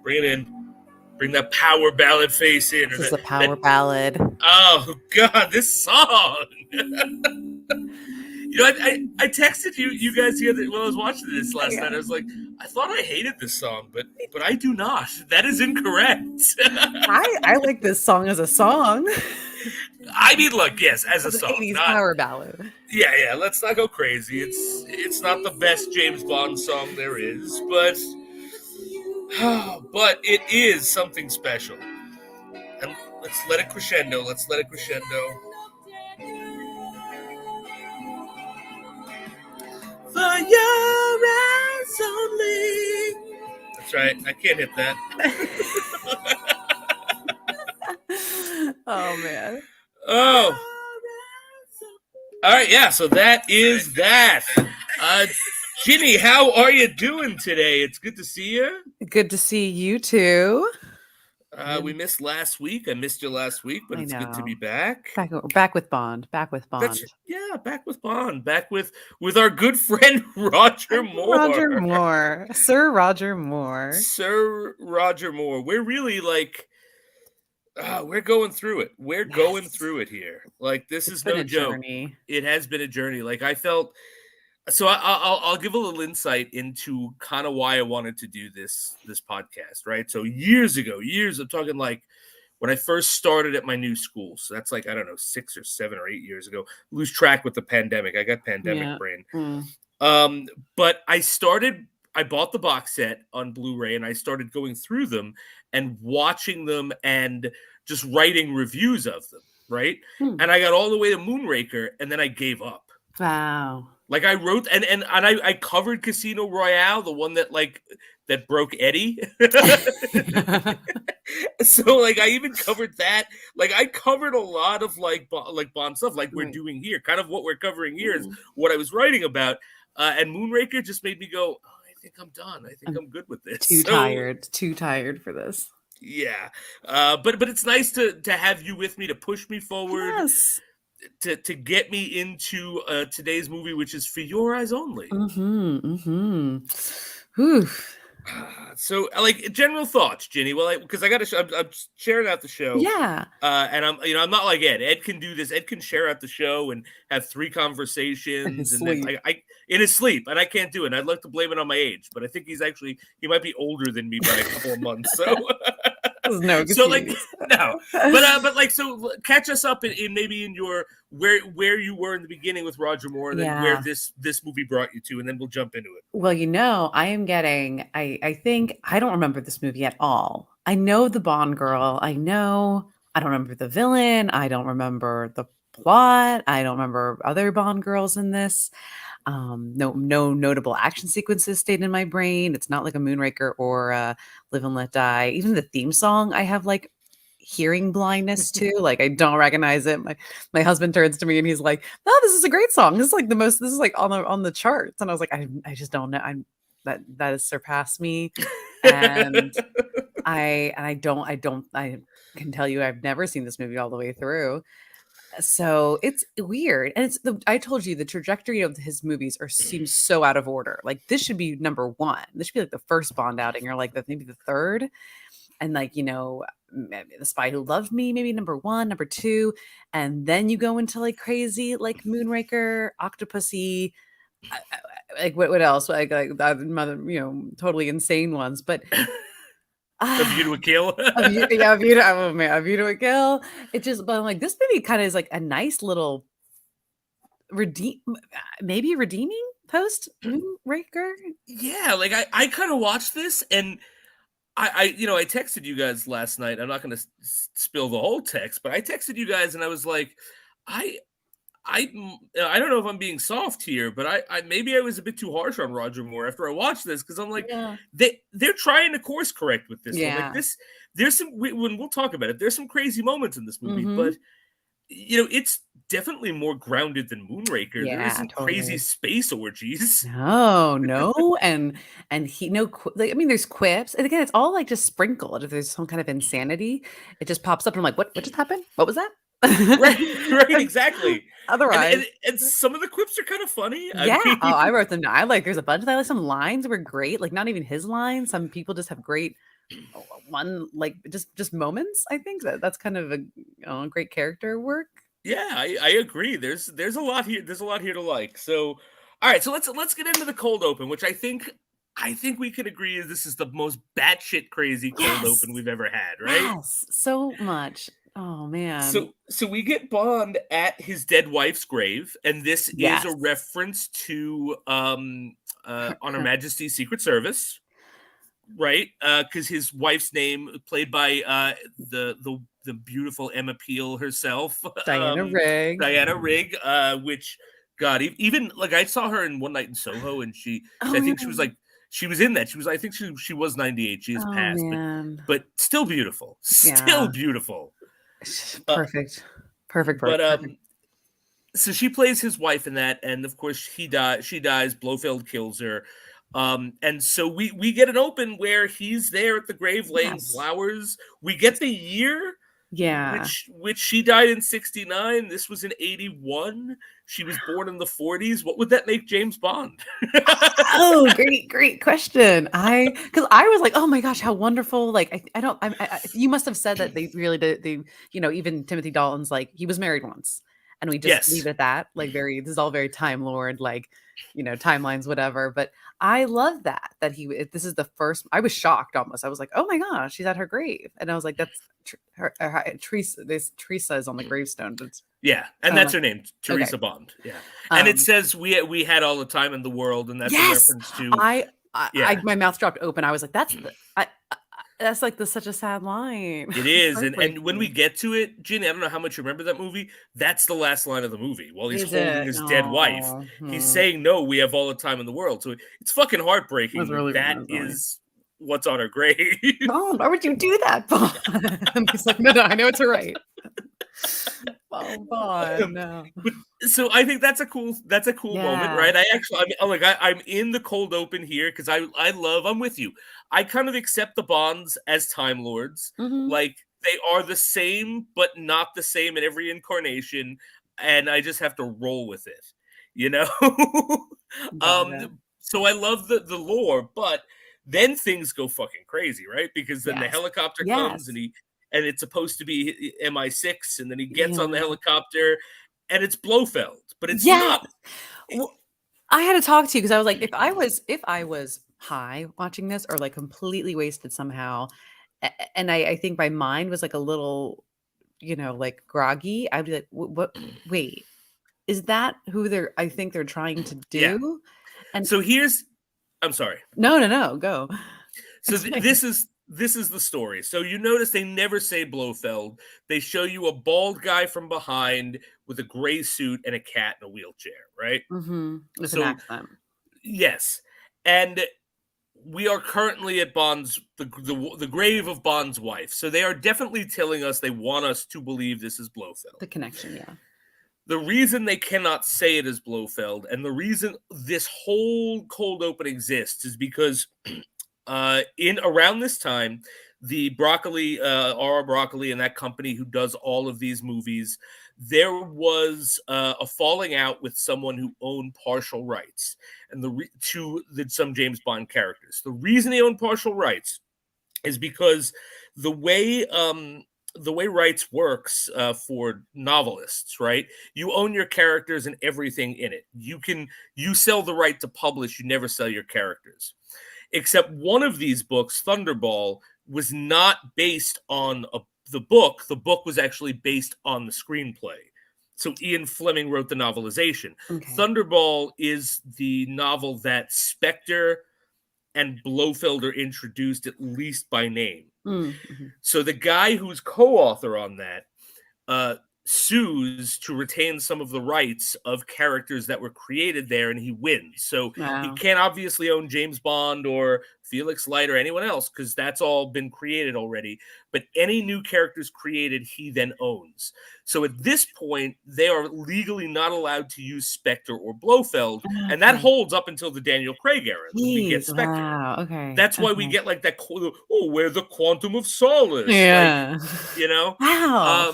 Bring it in. Bring that power ballad face in. This is a power ballad. Oh God, this song. I texted you guys the other while I was watching this last night. I was like, I thought I hated this song, but I do not. That is incorrect. I like this song as a song. I mean, look, yes, as a song, 80s not, power ballad. Yeah. Let's not go crazy. It's not the best James Bond song there is, but it is something special. And let's let it crescendo. For your eyes only. That's right. I can't hit that. Oh man. Oh. All right. Yeah. So that is that. Ginny, how are you doing today? It's good to see you. Good to see you too. We missed last week. I missed you last week, but it's good to be back. Back with Bond. Back with Bond. Back with Bond. Back with our good friend Roger Moore. Sir Roger Moore. We're really like, we're going through it. We're going through it here. Like, this is no joke. Journey. It has been a journey. Like, I felt. So I'll give a little insight into kind of why I wanted to do this podcast, right? So years ago, I'm talking like when I first started at my new school. So that's like, I don't know, 6 or 7 or 8 years ago. Lose track with the pandemic. I got pandemic brain. But I bought the box set on Blu-ray and I started going through them and watching them and just writing reviews of them, right? And I got all the way to Moonraker and then I gave up. Wow. Like I wrote and I covered Casino Royale, the one that broke Eddie. So like I even covered that. Like I covered a lot of like Bond stuff, like we're doing here. Kind of what we're covering here is what I was writing about. And Moonraker just made me go, oh, I think I'm done. I think I'm good with this. Too tired for this. Yeah. But it's nice to have you with me to push me forward. Yes. To get me into today's movie, which is For Your Eyes Only. So, like, general thoughts, Ginny. Well, because I'm sharing out the show. Yeah. And I'm not like Ed. Ed can do this. Ed can share out the show and have 3 conversations then in his sleep, and I can't do it. And I'd like to blame it on my age, but I think he might be older than me by a couple of months. So. No, so like no, but like so catch us up in maybe in your where you were in the beginning with Roger Moore and then where this movie brought you to, and then we'll jump into it. Well, I am getting I think I don't remember this movie at all. I know the Bond girl. I don't remember the villain. I don't remember the plot. I don't remember other Bond girls in this. No notable action sequences stayed in my brain. It's not like a Moonraker or Live and Let Die. Even the theme song, I have like hearing blindness too. Like I don't recognize it. My husband turns to me and he's like, "No, this is a great song. This is like this is like on the charts." And I was like, I just don't know. That has surpassed me. And I can tell you I've never seen this movie all the way through. So it's weird. And I told you the trajectory of his movies seems so out of order. Like this should be number 1. This should be like the first Bond outing or like maybe the third. And like, The Spy Who Loved Me, maybe number 1, number 2. And then you go into like crazy, like Moonraker, Octopussy, like what else? Like mother, totally insane ones. But A View to a Kill. A View to a Kill. But I'm like, this movie kind of is like a nice little redeeming post Moonraker. Yeah, like I kind of watched this and I texted you guys last night. I'm not going to spill the whole text, but I texted you guys and I was like, I don't know if I'm being soft here, but I maybe I was a bit too harsh on Roger Moore after I watched this because I'm like, they're trying to course correct with this. Yeah. One. Like this, there's some when we'll talk about it. There's some crazy moments in this movie, but it's definitely more grounded than Moonraker. Yeah, there isn't totally. Crazy space orgies. No, and there's quips, and again, it's all like just sprinkled. If there's some kind of insanity, it just pops up, and I'm like, what just happened? What was that? right, exactly. Otherwise, and some of the quips are kind of funny. I wrote them down. There's a bunch of them. Like some lines were great. Like not even his lines. Some people just have great one, like just moments. I think that's kind of a great character work. Yeah, I agree. There's a lot here. There's a lot here to like. So, all right. So let's get into the cold open, which I think we can agree is this is the most batshit crazy cold open we've ever had, right? Yes, so much. Oh man. So we get Bond at his dead wife's grave, and this is a reference to On Her Majesty's Secret Service, right? Because his wife's name, played by the beautiful Emma Peel herself, Diana Rigg, which God, even like I saw her in One Night in Soho, and I think she was like. She was in that. I think she was 98. She has passed, but still beautiful. Still beautiful. Perfect. But so she plays his wife in that, and of course she dies. Blofeld kills her. And so we get an open where he's there at the grave laying flowers. We get the year. Yeah. Which she died in 69. This was in 81. She was born in the 40s. What would that make James Bond? Oh, great question. Because I was like, oh my gosh, how wonderful. Like, you must have said that they really did. Even Timothy Dalton's like, he was married once. And we just leave it at that. Like, this is all very Time Lord, like, timelines, whatever. But I love that this is the first. I was shocked almost. I was like, oh my gosh, she's at her grave. And I was like, that's Teresa. Teresa is on the gravestone. And that's her name, Teresa Bond. Yeah, and it says we had all the time in the world, and that's a reference to. My mouth dropped open. I was like, that's like such a sad line. It is, and when we get to it, Ginny, I don't know how much you remember that movie. That's the last line of the movie. While he's holding his dead wife, he's saying, "No, we have all the time in the world." So it's fucking heartbreaking. That is what's on her grave. No, why would you do that, Bond? And he's like, no, I know it's right. Oh, Bond, no. So I think that's a cool moment, right? I'm in the cold open here because I'm with you. I kind of accept the Bonds as Time Lords. Mm-hmm. Like, they are the same, but not the same in every incarnation, and I just have to roll with it, So I love the lore, but then things go fucking crazy, right? Because then the helicopter comes and it's supposed to be MI6, and then he gets on the helicopter, and it's Blofeld, but it's not. Well, I had to talk to you because I was like, if I was high watching this, or like completely wasted somehow, and I think my mind was like a little, like groggy, I'd be like, what? Wait, is that who I think they're trying to do? Yeah. And so I'm sorry. No, go. So this is the story. So you notice they never say Blofeld. They show you a bald guy from behind with a gray suit and a cat in a wheelchair, right? Mm-hmm. With an accent. Yes. And we are currently at the grave of Bond's wife. So they are definitely telling us they want us to believe this is Blofeld. The connection, yeah. The reason they cannot say it is Blofeld, and the reason this whole cold open exists, is because in around this time, the Broccoli, R.R. Broccoli, and that company who does all of these movies, there was a falling out with someone who owned partial rights, and to some James Bond characters. The reason they own partial rights is because the way rights works for novelists, right? You own your characters and everything in it. You sell the right to publish, you never sell your characters. Except one of these books, Thunderball, was not based on the book. The book was actually based on the screenplay. So Ian Fleming wrote the novelization. Okay. Thunderball is the novel that Spectre and Blofeld are introduced, at least by name. Mm-hmm. So the guy who's co-author on that sues to retain some of the rights of characters that were created there, and he wins. So he can't obviously own James Bond or Felix Leiter or anyone else, because that's all been created already. But any new characters created, he then owns. So at this point, they are legally not allowed to use Spectre or Blofeld, and that holds up until the Daniel Craig era. We get Spectre. Wow, okay. That's why we get like that, we're the Quantum of Solace. Yeah. Like, wow.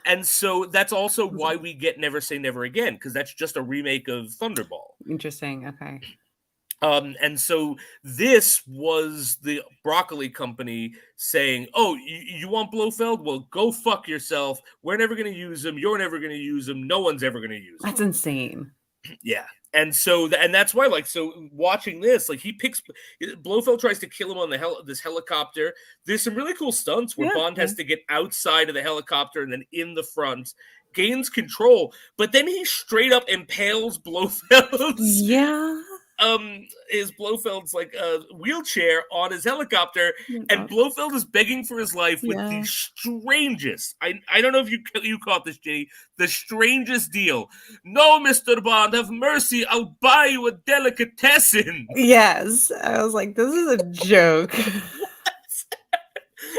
And so that's also why we get Never Say Never Again, because that's just a remake of Thunderball. Interesting. Okay. And so this was the broccoli company saying, "Oh, you want Blofeld? Well, go fuck yourself. We're never going to use him. You're never going to use him. No one's ever going to use him." That's insane. Yeah. And so, and that's why, like, so watching this, like, he picks Blofeld tries to kill him on this helicopter. There's some really cool stunts where Bond has to get outside of the helicopter and then in the front, gains control, but then he straight up impales Blofeld's his Blofeld's like wheelchair on his helicopter, and Blofeld is begging for his life with the strangest. I don't know if you caught this, Jenny. The strangest deal. No, Mr. Bond, have mercy. I'll buy you a delicatessen. Yes, I was like, this is a joke.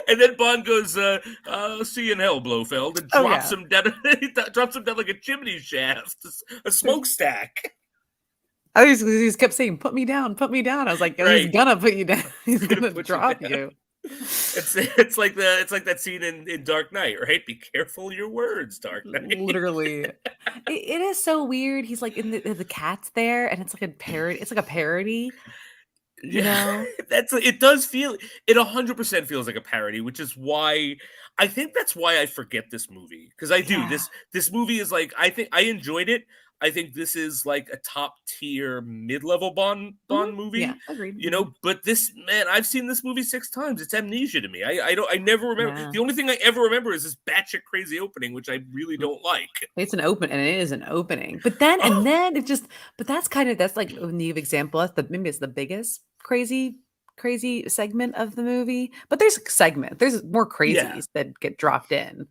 And then Bond goes, "See you in hell, Blofeld," and drops him down. Drops him down like a chimney shaft, a smokestack. He kept saying, "Put me down, put me down." I was like, "He's gonna put you down. He's gonna drop you." It's like that scene in Dark Knight, right? Be careful your words, Dark Knight. Literally, it is so weird. He's like in the cat's there, and it's like a parody. It's like a parody. You know, it does feel it 100% feels like a parody, which is why I think that's why I forget this movie, because I do this movie is like, I think I enjoyed it. I think this is like a top tier mid-level Bond movie. Yeah, agreed. You know, but this, man, I've seen this movie 6 times. It's amnesia to me. I never remember. Yeah. The only thing I ever remember is this batshit crazy opening, which I really don't like. It's an open, and it is an opening. But then it just, but that's like a new example. Maybe it's the biggest crazy segment of the movie. But there's more crazies that get dropped in.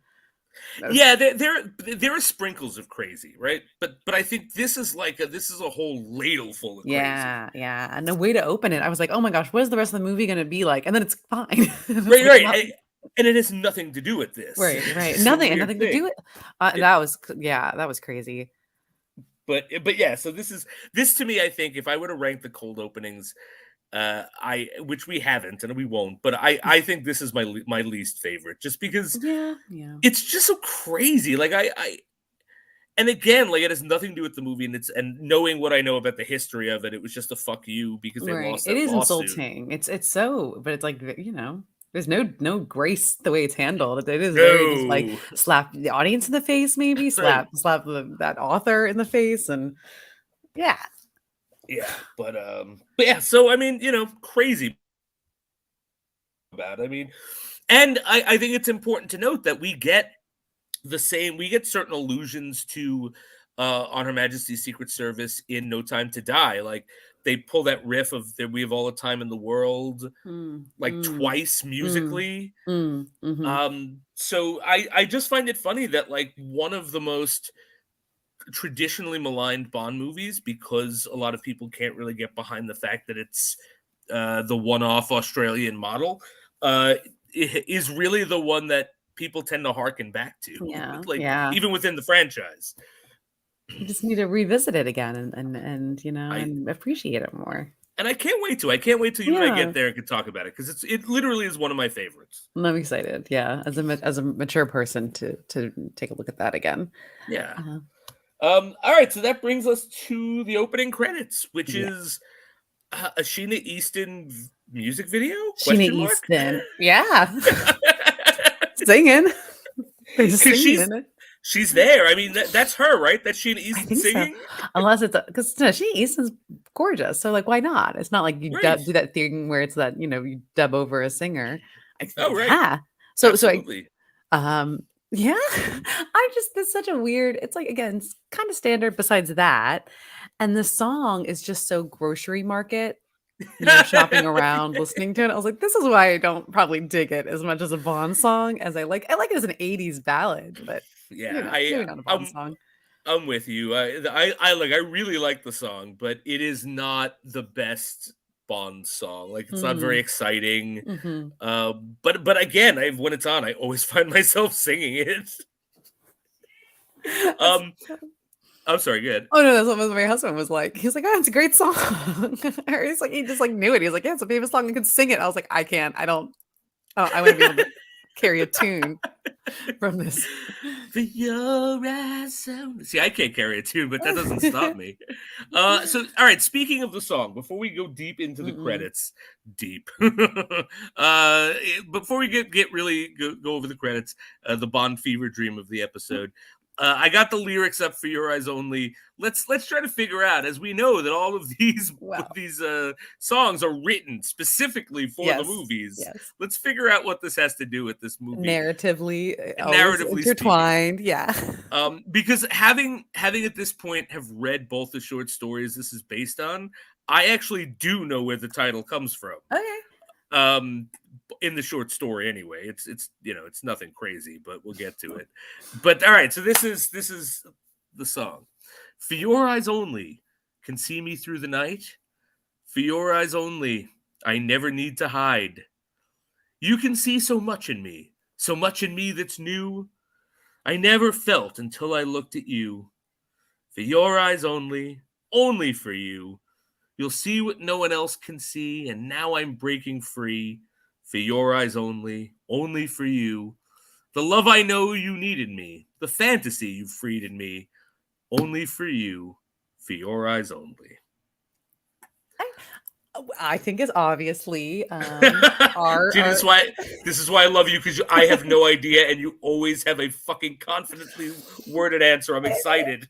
Yeah, there are sprinkles of crazy, right? But I think this is a whole ladle full of crazy. Yeah. And the way to open it, I was like, oh my gosh, what is the rest of the movie going to be like? And then it's fine. Right. And it has nothing to do with this. Right. Nothing to do with that was crazy. But yeah, so this to me, I think if I were to rank the cold openings, which we haven't and we won't, but I think this is my least favorite, just because it's just so crazy. Like and again, like, it has nothing to do with the movie, and knowing what I know about the history of it, it was just a fuck you because they lost that lawsuit. It is insulting. It's so, but it's like, you know, there's no grace the way it's handled. It is very just like slap the audience in the face, maybe slap that author in the face, and yeah. Yeah, but yeah, so I mean, you know, crazy about it. I mean, and I think it's important to note that we get certain allusions to On Her Majesty's Secret Service in No Time to Die. Like, they pull that riff of that we have all the time in the world, twice musically. So I just find it funny that, like, one of the most traditionally maligned Bond movies, because a lot of people can't really get behind the fact that it's the one-off Australian model, is really the one that people tend to harken back to. Even within the franchise. You just need to revisit it again and you know, and appreciate it more. And I can't wait till you and I get there and can talk about it, because it literally is one of my favorites. I'm excited, as a mature person to take a look at that again. Yeah. All right, so that brings us to the opening credits, which is a Sheena Easton music video. Sheena Easton, singing. She's there. I mean, that's her, right? That's Sheena Easton singing. So. Unless it's because Sheena Easton's gorgeous, so like, why not? It's not like you do that thing where it's that, you know, you dub over a singer. Right. Yeah. So yeah, it's such a weird, it's like, again, it's kind of standard besides that. And the song is just so grocery market, you know, shopping around, listening to it. I was like, this is why I don't probably dig it as much as a Bond song as I like it as an 80s ballad, but maybe not a Bond song. I'm with you. I really like the song, but it is not the best Bond song. Like, it's not very exciting. But again, when it's on, I always find myself singing it. I'm sorry, good. Oh no, that's what my husband was like. He's like, oh, it's a great song. Or he's like, he just like knew it. He's like, yeah, it's a famous song. I can sing it. I was like, I can't. I want to be able to carry a tune from this For your eyes only. See, I can't carry a tune, but that doesn't stop me. So, all right. Speaking of the song, before we go deep into the credits, before we get really go over the credits, the Bond fever dream of the episode. I got the lyrics up for Your Eyes Only. Let's try to figure out, as we know that all of these songs are written specifically for the movies. Yes. Let's figure out what this has to do with this movie. Narratively intertwined, speaking. Because having at this point have read both the short stories this is based on, I actually do know where the title comes from. Okay. In the short story anyway. It's it's nothing crazy, but we'll get to it. But all right, so this is the song. For your eyes only can see me through the night. For your eyes only I never need to hide. You can see so much in me that's new. I never felt until I looked at you. For your eyes only for you. You'll see what no one else can see, and now I'm breaking free. For your eyes only for you. The love I know you needed me, the fantasy you freed in me, only for you, for your eyes only. I think it's obviously this is why I love you, because I have no idea and you always have a fucking confidently worded answer. I'm excited.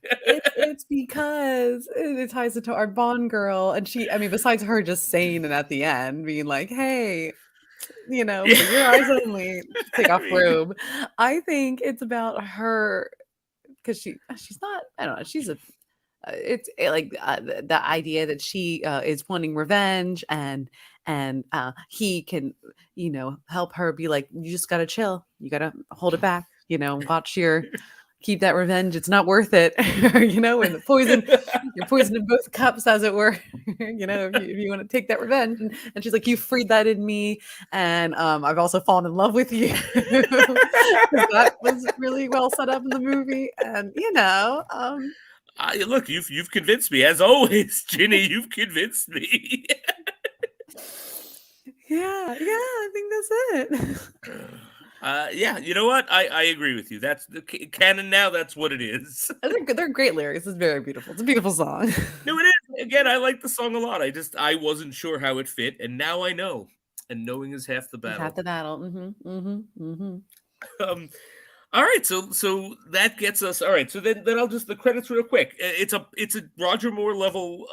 It's because it ties into our Bond girl, and besides her just saying it at the end, being like, hey, for your eyes only, take off robe. I think it's about her because she's not, I don't know, she's a the idea that she is wanting revenge, and he can help her be like, you just gotta chill, you gotta hold it back, watch keep that revenge, it's not worth it. And the poison, you're poisoning both cups, as it were. If you want to take that revenge, and she's like, you freed that in me, and I've also fallen in love with you. That was really well set up in the movie, and look, you've convinced me, as always, Ginny. You've convinced me. Yeah, I think that's it. Yeah, you know what? I agree with you. That's the canon now. That's what it is. They're great lyrics. It's very beautiful. It's a beautiful song. No, it is. Again, I like the song a lot. I wasn't sure how it fit, and now I know. And knowing is half the battle. Half the battle. Mm-hmm. All right, so that gets us. All right, so then I'll just the credits real quick. It's a Roger Moore level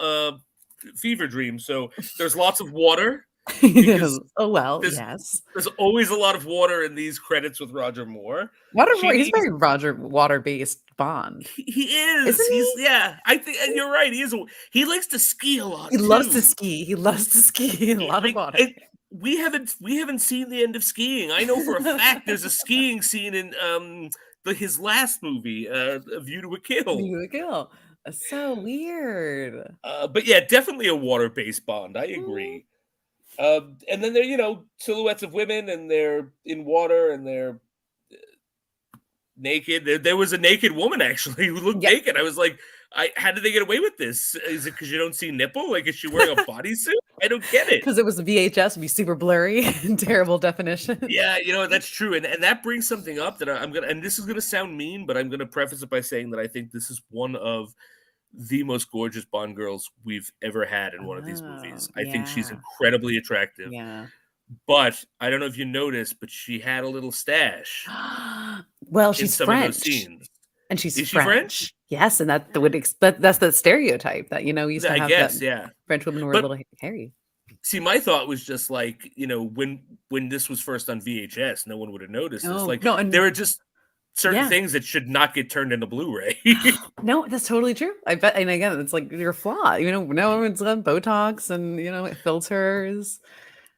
fever dream. So there's lots of water. Yes. There's always a lot of water in these credits with Roger Moore. He's very water-based Bond. He is. Yeah, I think, and you're right. He likes to ski a lot. He loves to ski. A lot of water. We haven't seen the end of skiing. I know for a fact there's a skiing scene in his last movie, A View to a Kill. View to a Kill. That's so weird. But yeah, definitely a water-based Bond. I agree. And then they're silhouettes of women, and they're in water, and they're naked. There was a naked woman actually who looked naked. I was like, how did they get away with this? Is it because you don't see nipple? Like, is she wearing a bodysuit? I don't get it. Because it was a VHS, it'd be super blurry and terrible definition. Yeah, that's true, and that brings something up that I'm gonna. And this is gonna sound mean, but I'm gonna preface it by saying that I think this is one of the most gorgeous Bond girls we've ever had in one of these movies. I think she's incredibly attractive. Yeah. But I don't know if you noticed, but she had a little stash. Well, she's French. Of those scenes. And she's Is she French? Yes, and that's the stereotype that used to have. Yeah. French women were a little hairy. See, my thought was just like, when this was first on VHS, no one would have noticed this. Like, there are just certain things that should not get turned into Blu-ray. No, that's totally true. I bet, and again, it's like your flaw. No one's done Botox and filters.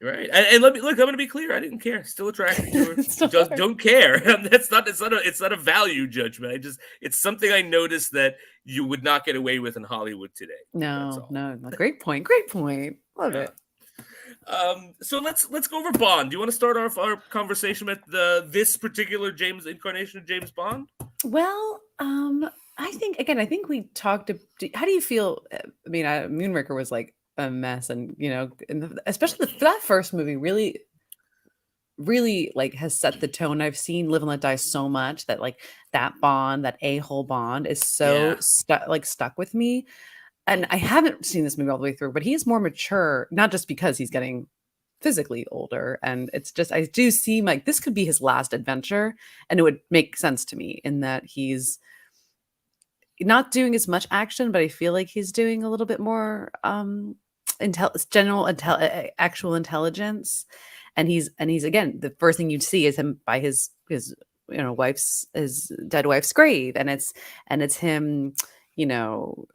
Right, and I'm going to be clear. I didn't care. Still attracted to her. Just don't care. It's not a value judgment. It's something I noticed that you would not get away with in Hollywood today. No. Great point. Love it. So let's go over Bond. Do you want to start off our conversation with this particular incarnation of James Bond? Well, I think we talked. How do you feel? I mean, Moonraker was like a mess, and especially that first movie really really like has set the tone. I've seen Live and Let Die so much that like that bond, that a-hole bond is so stuck with me. And I haven't seen this movie all the way through, but he is more mature, not just because he's getting physically older. And it's just, I do seem like this could be his last adventure. And it would make sense to me in that he's not doing as much action, but I feel like he's doing a little bit more actual intelligence. And he's again, the first thing you'd see is him by his his dead wife's grave, and it's him,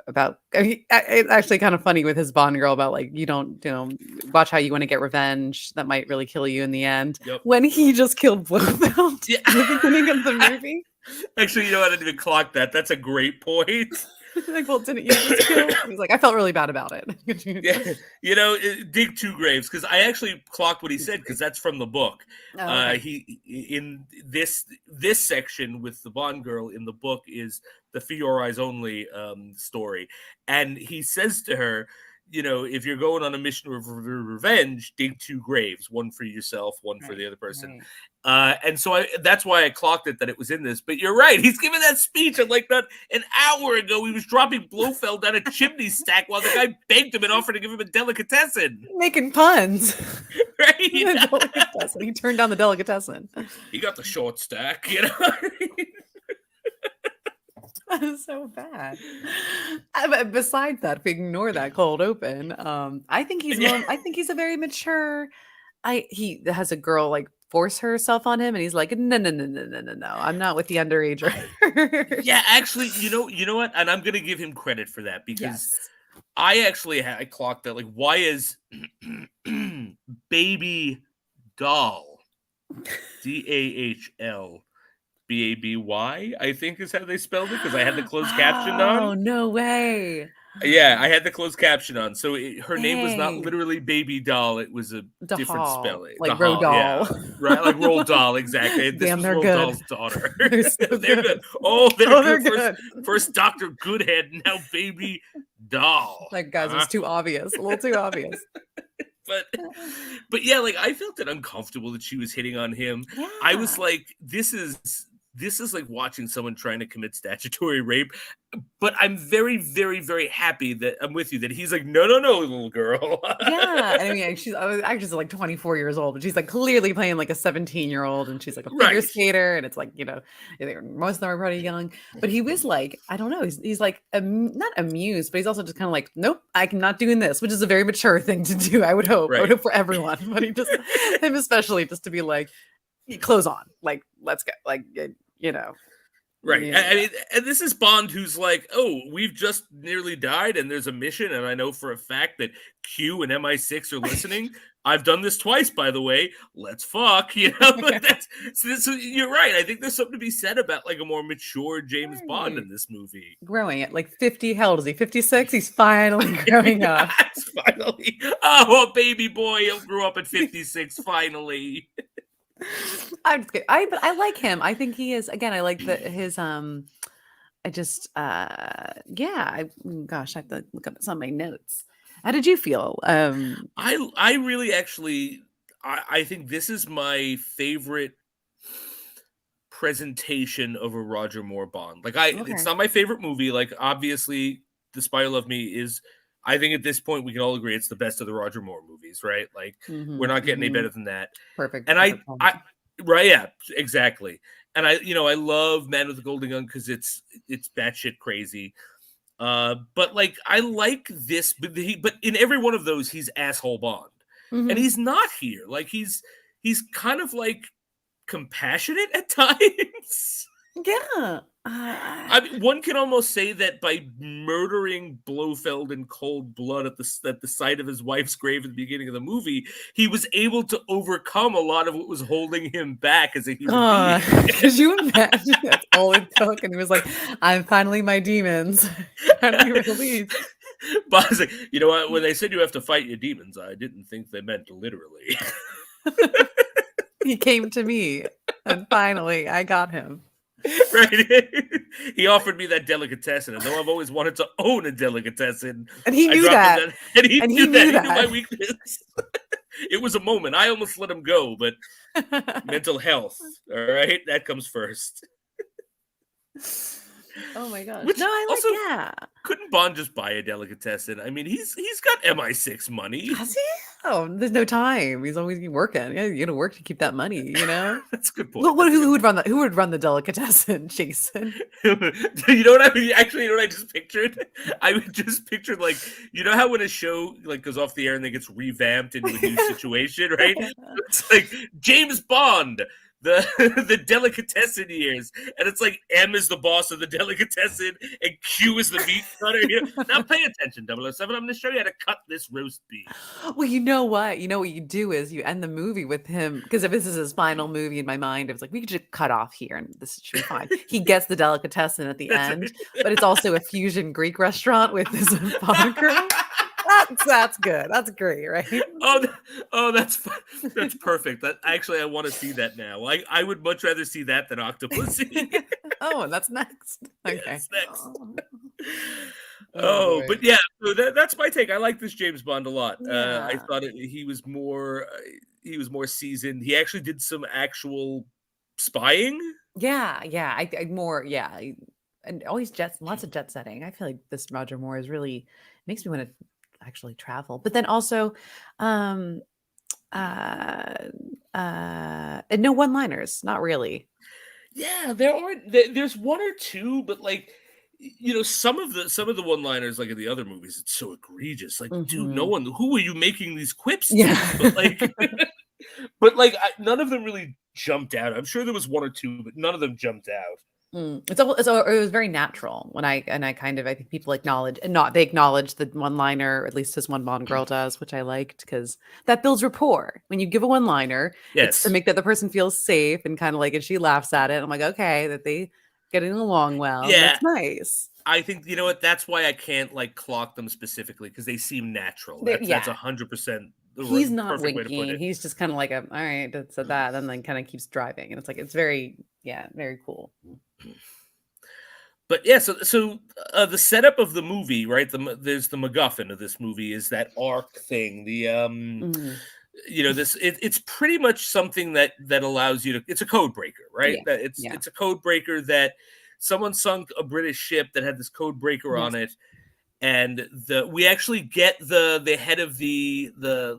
about it's actually kind of funny with his Bond girl about like, you don't, watch how you want to get revenge that might really kill you in the end. Yep. When he just killed Blofeld at the beginning of the movie. Actually, I didn't even clock that. That's a great point. Like, well, didn't you just kill? He's like, I felt really bad about it. Dig two graves, because I actually clocked what he said, because that's from the book. Okay. He in this section with the Bond girl in the book is the For Your Eyes Only story, and he says to her, if you're going on a mission of revenge, dig two graves, one for yourself, one for the other person. Right. And so that's why I clocked it that it was in this. But you're right. He's giving that speech, and like not an hour ago, he was dropping Blofeld down a chimney stack while the guy begged him and offered to give him a delicatessen. Making puns. Right? He turned down the delicatessen. He got the short stack, That is so bad. Besides that, if we ignore that cold open, I think he's a very mature. He has a girl like force herself on him, and he's like, no, I'm not with the underage. Yeah, actually, you know what? And I'm gonna give him credit for that, because I clocked that. Like, why is Baby Doll DAHL BABY, I think is how they spelled it, because I had the closed caption on. Oh, no way. Yeah, I had the closed caption on. So her name was not literally Baby Doll. It was a different spelling. Like Roald Dahl. Yeah. Right, like Roald Dahl, exactly. This Damn, was they're Roald good. Dahl's daughter. They're so good. Oh, they're good. First Dr. Goodhead, now Baby Doll. Like, guys, it was too obvious. A little too obvious. But yeah, like, I felt it uncomfortable that she was hitting on him. Yeah. I was like, this is like watching someone trying to commit statutory rape. But I'm very, very, very happy that I'm with you, that he's like, no, little girl. Yeah. I mean, she's like 24 years old, but she's like clearly playing like a 17-year-old, and she's like a figure skater. And it's like, most of them are pretty young. But he was like, I don't know. He's like, not amused, but he's also just kind of like, nope, I'm not doing this, which is a very mature thing to do. I would hope. Right. I would hope for everyone. But him especially, just to be like, clothes on, like, let's go. Like, Right. Yeah. I mean, and this is Bond, who's like, oh, we've just nearly died, and there's a mission, and I know for a fact that Q and MI6 are listening. I've done this twice, by the way. Let's fuck, so you're right. I think there's something to be said about like a more mature James Bond in this movie. Growing at like 50, how old is he? 56? He's finally growing up. Finally. Oh, baby boy, he'll grow up at 56, finally. I'm just kidding. But I like him. I think he is. Again, I like his. I have to look up some of my notes. How did you feel? I really actually. I think this is my favorite presentation of a Roger Moore Bond. Like, it's not my favorite movie. Like, obviously, The Spy Who Loved Me is. I think at this point we can all agree it's the best of the Roger Moore movies, right? Like, we're not getting any better than that. Perfect. And right, yeah, exactly. And I love Man with the Golden Gun because it's batshit crazy. But like, I like this, but in every one of those, he's asshole Bond, and he's not here. Like, he's kind of like compassionate at times. Yeah. I mean, one can almost say that by murdering Blofeld in cold blood at the site of his wife's grave at the beginning of the movie, he was able to overcome a lot of what was holding him back as a human being. Could you imagine? That's all it took, and he was like, "I'm finally my demons." Finally released. But I was like, you know what? When they said you have to fight your demons, I didn't think they meant literally. He came to me, and finally, I got him. Right. He offered me that delicatessen, and though I've always wanted to own a delicatessen, and he knew that. And he knew that. He knew my weakness. It was a moment. I almost let him go, but mental health, all right? That comes first. Oh my gosh. Which No, I also, like, yeah. couldn't Bond just buy a delicatessen? I mean, he's got MI6 money. Has he? Oh, there's no time. He's always working. Yeah, you gotta work to keep that money, you know? That's a good point. Who would run that? Who would run the delicatessen, Jason? You know what I mean? Actually, you know what I just pictured? I just pictured, like, you know how when a show like goes off the air and then gets revamped into a new situation, right? It's like James Bond, the delicatessen years, and it's like M is the boss of the delicatessen and Q is the meat cutter. Now pay attention, 007. I'm going to show you how to cut this roast beef. Well, you know what? You know what you do is you end the movie with him, because if this is his final movie in my mind, it was like, we could just cut off here and this should be fine. He gets the delicatessen at the end, but it's also a fusion Greek restaurant with this Bond girl. That's good. That's great, right? Oh, that's perfect. That actually, I want to see that now. I would much rather see that than Octopussy. Oh, that's next. Okay, that's next. But yeah, so that's my take. I like this James Bond a lot. Yeah. I thought he was more seasoned. He actually did some actual spying. Yeah, I more, yeah, and always lots of jet setting. I feel like this Roger Moore is really makes me want to actually travel. But then also, and no one-liners, not really. Yeah, there's one or two, but like, some of the one-liners, like in the other movies, it's so egregious. Like, dude, who are you making these quips to? Yeah. But like, none of them really jumped out. I'm sure there was one or two, but none of them jumped out. It was very natural when I think people acknowledge they acknowledge the one-liner, or at least as one Bond girl does, which I liked, because that builds rapport. When you give a one-liner, it's to make the other person feel safe and kind of like, and she laughs at it. I'm like, okay, that they getting along well. Yeah, that's nice. I think, you know what, that's why I can't like clock them specifically, because they seem natural. That's 100%. He's not winking. He's just kind of like, all right, that's that, and then kind of keeps driving, and it's like, it's very cool. But yeah, so the setup of the movie, right? There's the MacGuffin of this movie is that arc thing. The it's pretty much something that allows you to. It's a code breaker, right? Yeah. It's a code breaker that someone sunk a British ship that had this code breaker on it. And we actually get the head of the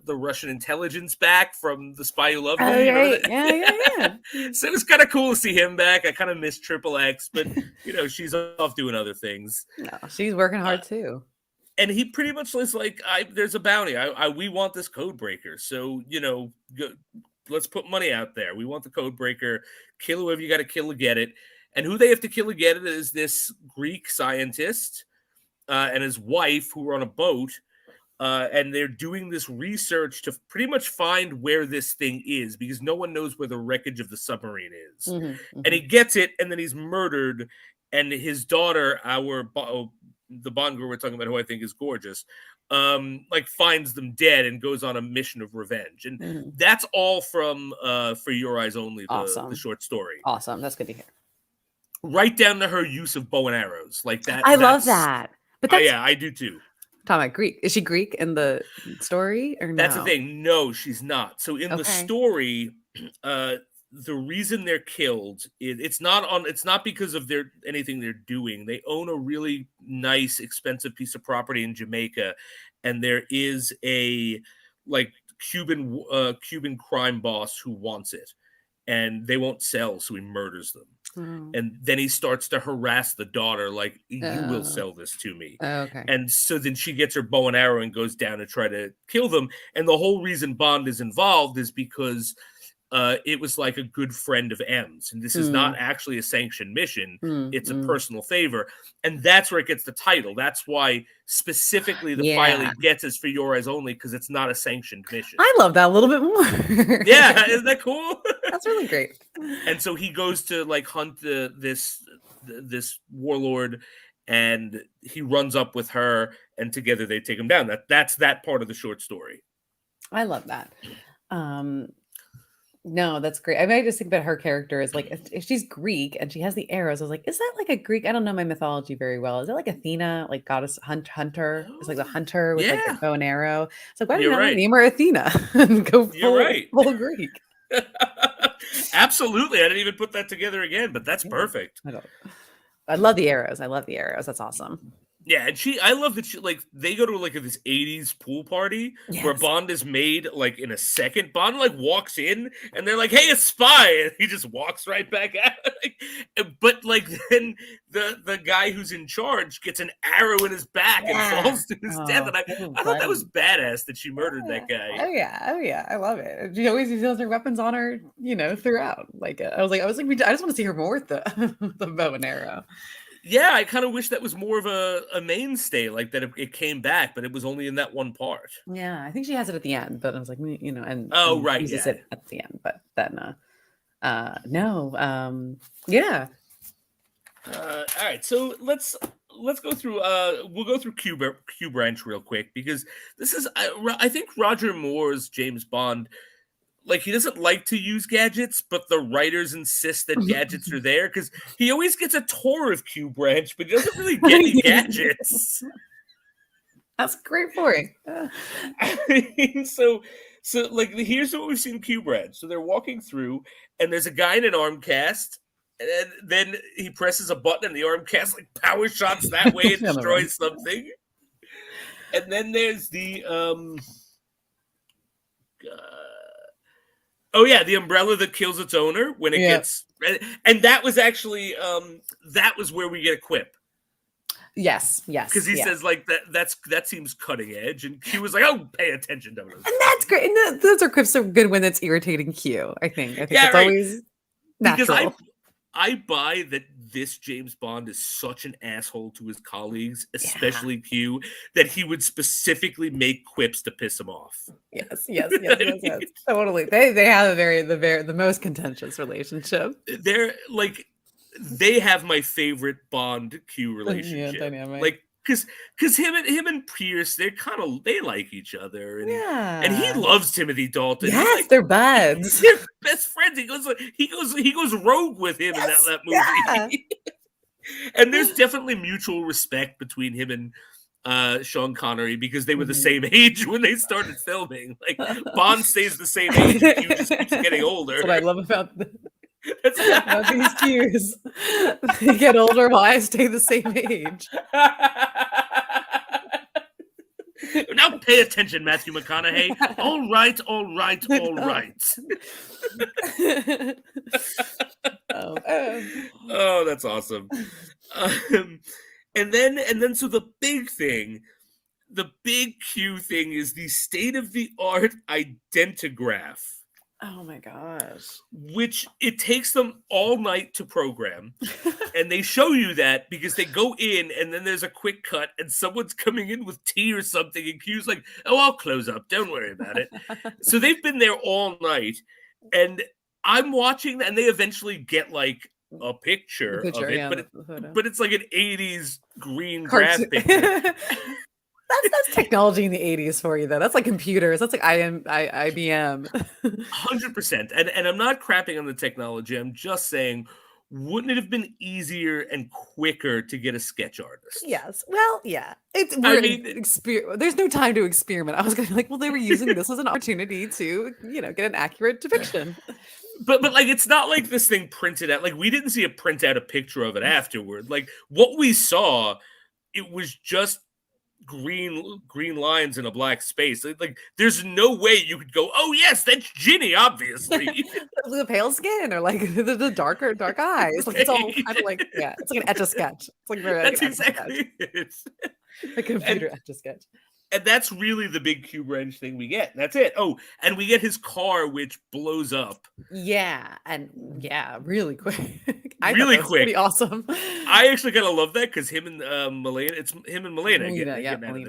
Russian intelligence back from The Spy Who Loved Me. Yeah. So it was kind of cool to see him back. I kind of miss Triple X, but she's off doing other things. No, she's working hard too. And he pretty much was like, "There's a bounty. We want this code breaker. So let's put money out there. We want the code breaker. Kill whoever you got to kill to get it. And who they have to kill to get it is this Greek scientist." And his wife, who were on a boat, and they're doing this research to pretty much find where this thing is, because no one knows where the wreckage of the submarine is. And he gets it, and then he's murdered, and his daughter, the Bond girl we're talking about, who I think is gorgeous, finds them dead and goes on a mission of revenge. And that's all from For Your Eyes Only, the short story. Awesome. That's good to hear. Right down to her use of bow and arrows. Like that. I love that. But I do too. Talking about Greek. Is she Greek in the story or no? That's the thing. No, she's not. So in the story, the reason they're killed it's not because of anything they're doing. They own a really nice, expensive piece of property in Jamaica, and there is a Cuban crime boss who wants it, and they won't sell, so he murders them. And then he starts to harass the daughter, like, you will sell this to me. Okay. And so then she gets her bow and arrow and goes down to try to kill them. And the whole reason Bond is involved is because it was like a good friend of M's. And this is not actually a sanctioned mission. It's a personal favor. And that's where it gets the title. That's why specifically the file he gets is For Your Eyes Only, because it's not a sanctioned mission. I love that a little bit more. Yeah, isn't that cool? That's really great. And so he goes to hunt this warlord, and he runs up with her, and together they take him down. That's that part of the short story. I love that. No, that's great. I mean, I just think about her character is like if she's Greek and she has the arrows. I was like, is that like a Greek? I don't know my mythology very well. Is it like Athena, like goddess hunter? It's like the Oh, hunter with like the yeah, bow and arrow. It's like, why you're didn't I right. name her Athena and go You're right. full Greek? Absolutely. I didn't even put that together again, but that's Yeah, perfect. I love the arrows. I love the arrows. That's awesome. Yeah, and I love that she like they go to like this 80s pool party where Yes. Bond is made like in a second. Bond like walks in and they're like, "Hey, a spy," and he just walks right back out. But like then the guy who's in charge gets an arrow in his back and falls to his death. And I thought that was badass that she murdered that guy. Oh yeah, I love it. She always uses her weapons on her, throughout. Like I was like, I just want to see her more with the the bow and arrow. Yeah, I kind of wish that was more of a mainstay, like that it came back, but it was only in that one part. Yeah, I think she has it at the end, but I was like, and right, uses yeah. it at the end, but then no, yeah. All right, so let's go through. We'll go through Q Branch real quick because this is I think Roger Moore's James Bond. Like he doesn't like to use gadgets, but the writers insist that gadgets are there because he always gets a tour of Q Branch, but he doesn't really get any gadgets. That's great for you. I mean, so like here's what we've seen Q Branch. So they're walking through, and there's a guy in an arm cast, and then he presses a button, and the arm cast like power shots that way and destroys something. And then there's the oh yeah, the umbrella that kills its owner when it gets, and that was actually that was where we get a quip. Yes, because he says like that seems cutting edge, and Q was like, "Oh, pay attention, Domino." And that's great. And those are quips so good when it's irritating Q. I think it's always natural. Because I buy that this James Bond is such an asshole to his colleagues, especially Q, that he would specifically make quips to piss him off. Yes. Totally. They have the most contentious relationship. They're like they have my favorite Bond Q relationship. Dynamic. Like because him and Pierce, they like each other, and he loves Timothy Dalton. Yes, they're buds. They're best friends. He goes rogue with him in that movie. Yeah. And there's definitely mutual respect between him and Sean Connery because they were the same age when they started filming. Like Bond stays the same age, and Q just keeps getting older. That's what I love about these cues. They get older while I stay the same age. Now pay attention, Matthew McConaughey. All right. Oh, that's awesome. And then so the big Q thing is the state-of-the-art identigraph. Oh my gosh. Which it takes them all night to program. And they show you that because they go in and then there's a quick cut and someone's coming in with tea or something and Q's like, "Oh, I'll close up. Don't worry about it." So they've been there all night and I'm watching and they eventually get like a picture of it, but it's like an 80s green graph picture. That's technology in the 80s for you, though. That's like computers. That's like IBM. 100%. And I'm not crapping on the technology. I'm just saying, wouldn't it have been easier and quicker to get a sketch artist? Yes. Well, yeah. There's no time to experiment. I was going to be like, well, they were using this as an opportunity to, get an accurate depiction. But like, it's not like this thing printed out. Like, we didn't see it print out a picture of it afterward. Like, what we saw, it was just green lines in a black space. Like there's no way you could go, "Oh yes, that's Ginny," obviously. The pale skin or like the dark eyes. Like it's all kind of like it's like an etch-a-sketch. It's like that's exactly it. A computer etch-a-sketch. And that's really the big Q Branch thing we get. That's it. Oh, and we get his car, which blows up. Yeah, and really quick. Really quick. Pretty awesome. I actually kind of love that because him and Melina. It's him and Melina.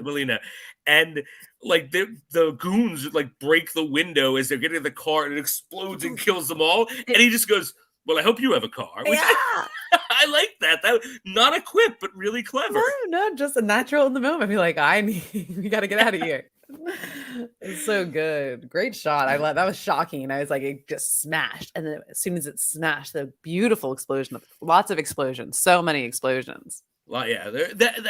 Melina. And like the goons like break the window as they're getting in the car and it explodes and kills them all. And he just goes, "Well, I hope you have a car." Which I like that. That not a quip, but really clever. No, just a natural in the moment. Be like, we got to get out of here. It's so good. Great shot. I love that was shocking. I was like, it just smashed. And then as soon as it smashed, the beautiful explosion of lots of explosions, so many explosions. Well, yeah,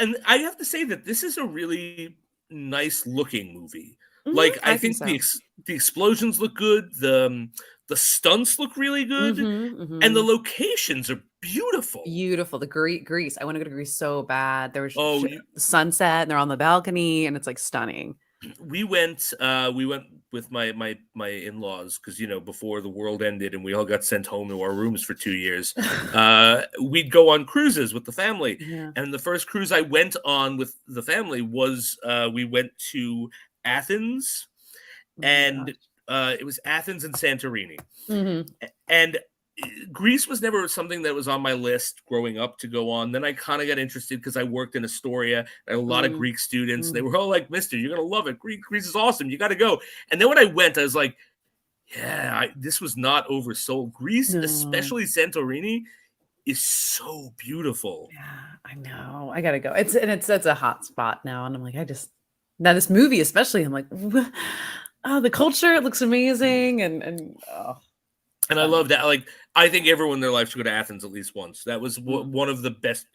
and I have to say that this is a really nice looking movie. Like, I I think think so. the explosions look good, the stunts look really good, and the locations are beautiful. Beautiful. The Greece. I want to go to Greece so bad. There was Oh, the sunset, and they're on the balcony, and it's like stunning. we went with my in-laws because, before the world ended and we all got sent home to our rooms for 2 years. We'd go on cruises with the family, Yeah. and the first cruise I went on with the family was we went to Athens, Oh my and gosh. it was Athens and Santorini. Mhm. And Greece was never something that was on my list growing up to go on. Then I kind of got interested because I worked in Astoria. I had a lot of Mm, Greek students. They mhm. were all like, "Mister, you're gonna love it. Greece is awesome. You got to go." And then when I went, I was like, "Yeah, this was not oversold. Greece, No. especially Santorini, is so beautiful." Yeah, I know. I gotta go. It's a hot spot now, and I'm like, now this movie especially, I'm like, oh, the culture, it looks amazing, and oh, And I stunning. love that. Like, I think everyone in their life should go to Athens at least once. That was Mm. one of the best,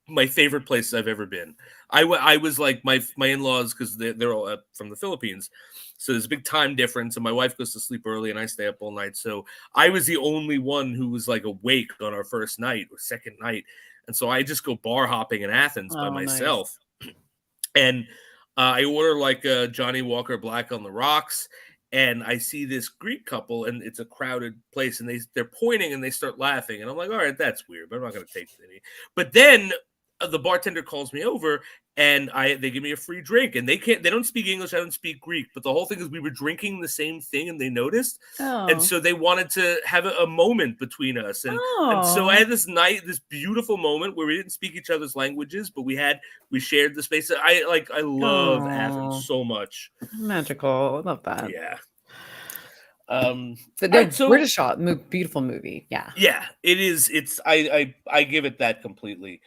my favorite places I've ever been. I was like my in-laws because they're all from the Philippines, so there's a big time difference, and my wife goes to sleep early and I stay up all night. So I was the only one who was like awake on our first night or second night, and so I just go bar hopping in Athens by Oh, nice. myself, and I order like a Johnny Walker Black on the rocks, and I see this Greek couple, and it's a crowded place, and they're pointing and they start laughing, and I'm like, all right, that's weird, but I'm not going to take any. But then the bartender calls me over, and they give me a free drink, and they don't speak English, I don't speak Greek, but the whole thing is we were drinking the same thing, and they noticed, and Oh. so they wanted to have a moment between us, and so I Oh. had this beautiful moment where we didn't speak each other's languages, but we shared the space. I love Athens Oh. so much. Magical. I love that. Yeah. But All no, right. So British shot, beautiful movie. Yeah. yeah, it is. It's I give it that completely.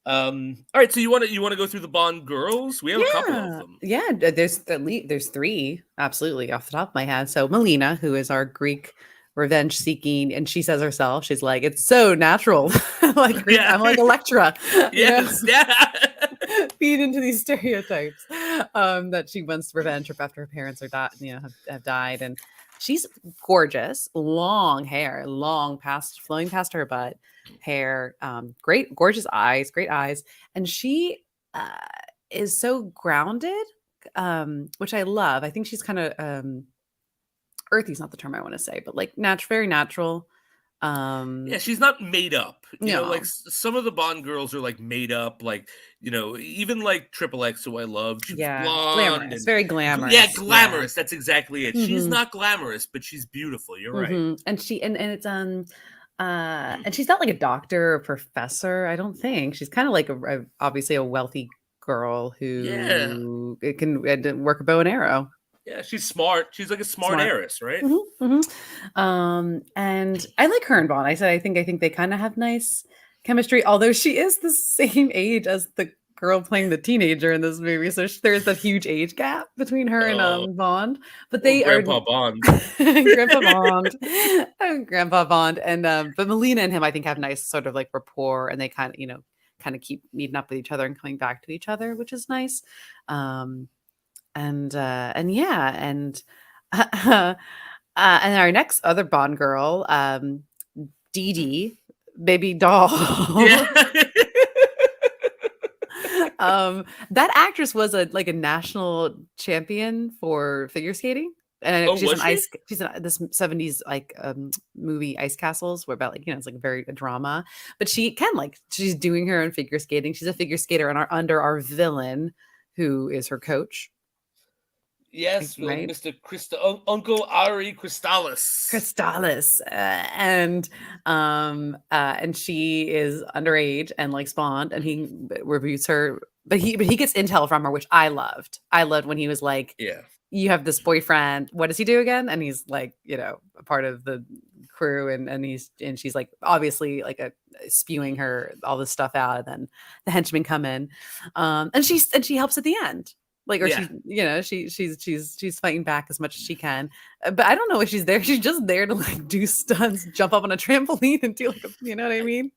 All right. So you want to go through the Bond girls? We have a couple of Yeah. them. Yeah. There's three, absolutely, off the top of my head. So Melina, who is our Greek revenge seeking, and she says herself, she's like, it's so natural. Like Greek, Yeah. I'm like Electra, you know, Yes. Yeah. feed into these stereotypes. That she wants revenge after her parents are have died. And she's gorgeous, long hair, flowing past her butt, hair, great, gorgeous eyes, great eyes. And she uh is so grounded, which I love. I think she's kind of earthy is not the term I want to say, but like very natural. Yeah, she's not made up. Like No, some of the Bond girls are like made up. Like, even like Triple X, who I love. She was yeah, blonde glamorous, and very yeah, glamorous. Yeah. glamorous. That's exactly it. She's Hmm. not glamorous, but she's beautiful. You're right. And she and it's and she's not like a doctor or professor, I don't think. She's kind of like obviously a wealthy girl Yeah. who can work a bow and arrow. Yeah, she's smart. She's like a smart Smart. heiress, right? And I like her and Vaughn. I think they kind of have nice chemistry, although she is the same age as the girl playing the teenager in this movie. So there's a huge age gap between her and Oh, Bond. But oh, they are Grandpa Bond. Grandpa Bond, Grandpa Bond, and but Melina and him, I think, have nice sort of like rapport, and they kind of keep meeting up with each other and coming back to each other, which is nice. Um, and yeah, and our next other Bond girl, Dee Dee, baby doll. Yeah. That actress was a national champion for figure skating. And Oh, was she? she's in this 70s movie Ice Castles, where about it's like a drama. But she's doing her own figure skating. She's a figure skater under our villain, who is her coach, Yes, well, right? Mr. Uncle Ari Crystalis. Crystalis, and she is underage and likes Bond, and he reviews her, but he gets intel from her, which I loved. I loved when he was like, Yeah. "You have this boyfriend. What does he do again?" And he's like, a part of the crew, and she's like obviously like spewing her all this stuff out, and then the henchmen come in, and she helps at the end. Like, or she's, you know, she's fighting back as much as she can. But I don't know if she's there. She's just there to like do stunts, jump up on a trampoline and do like, you know what I mean?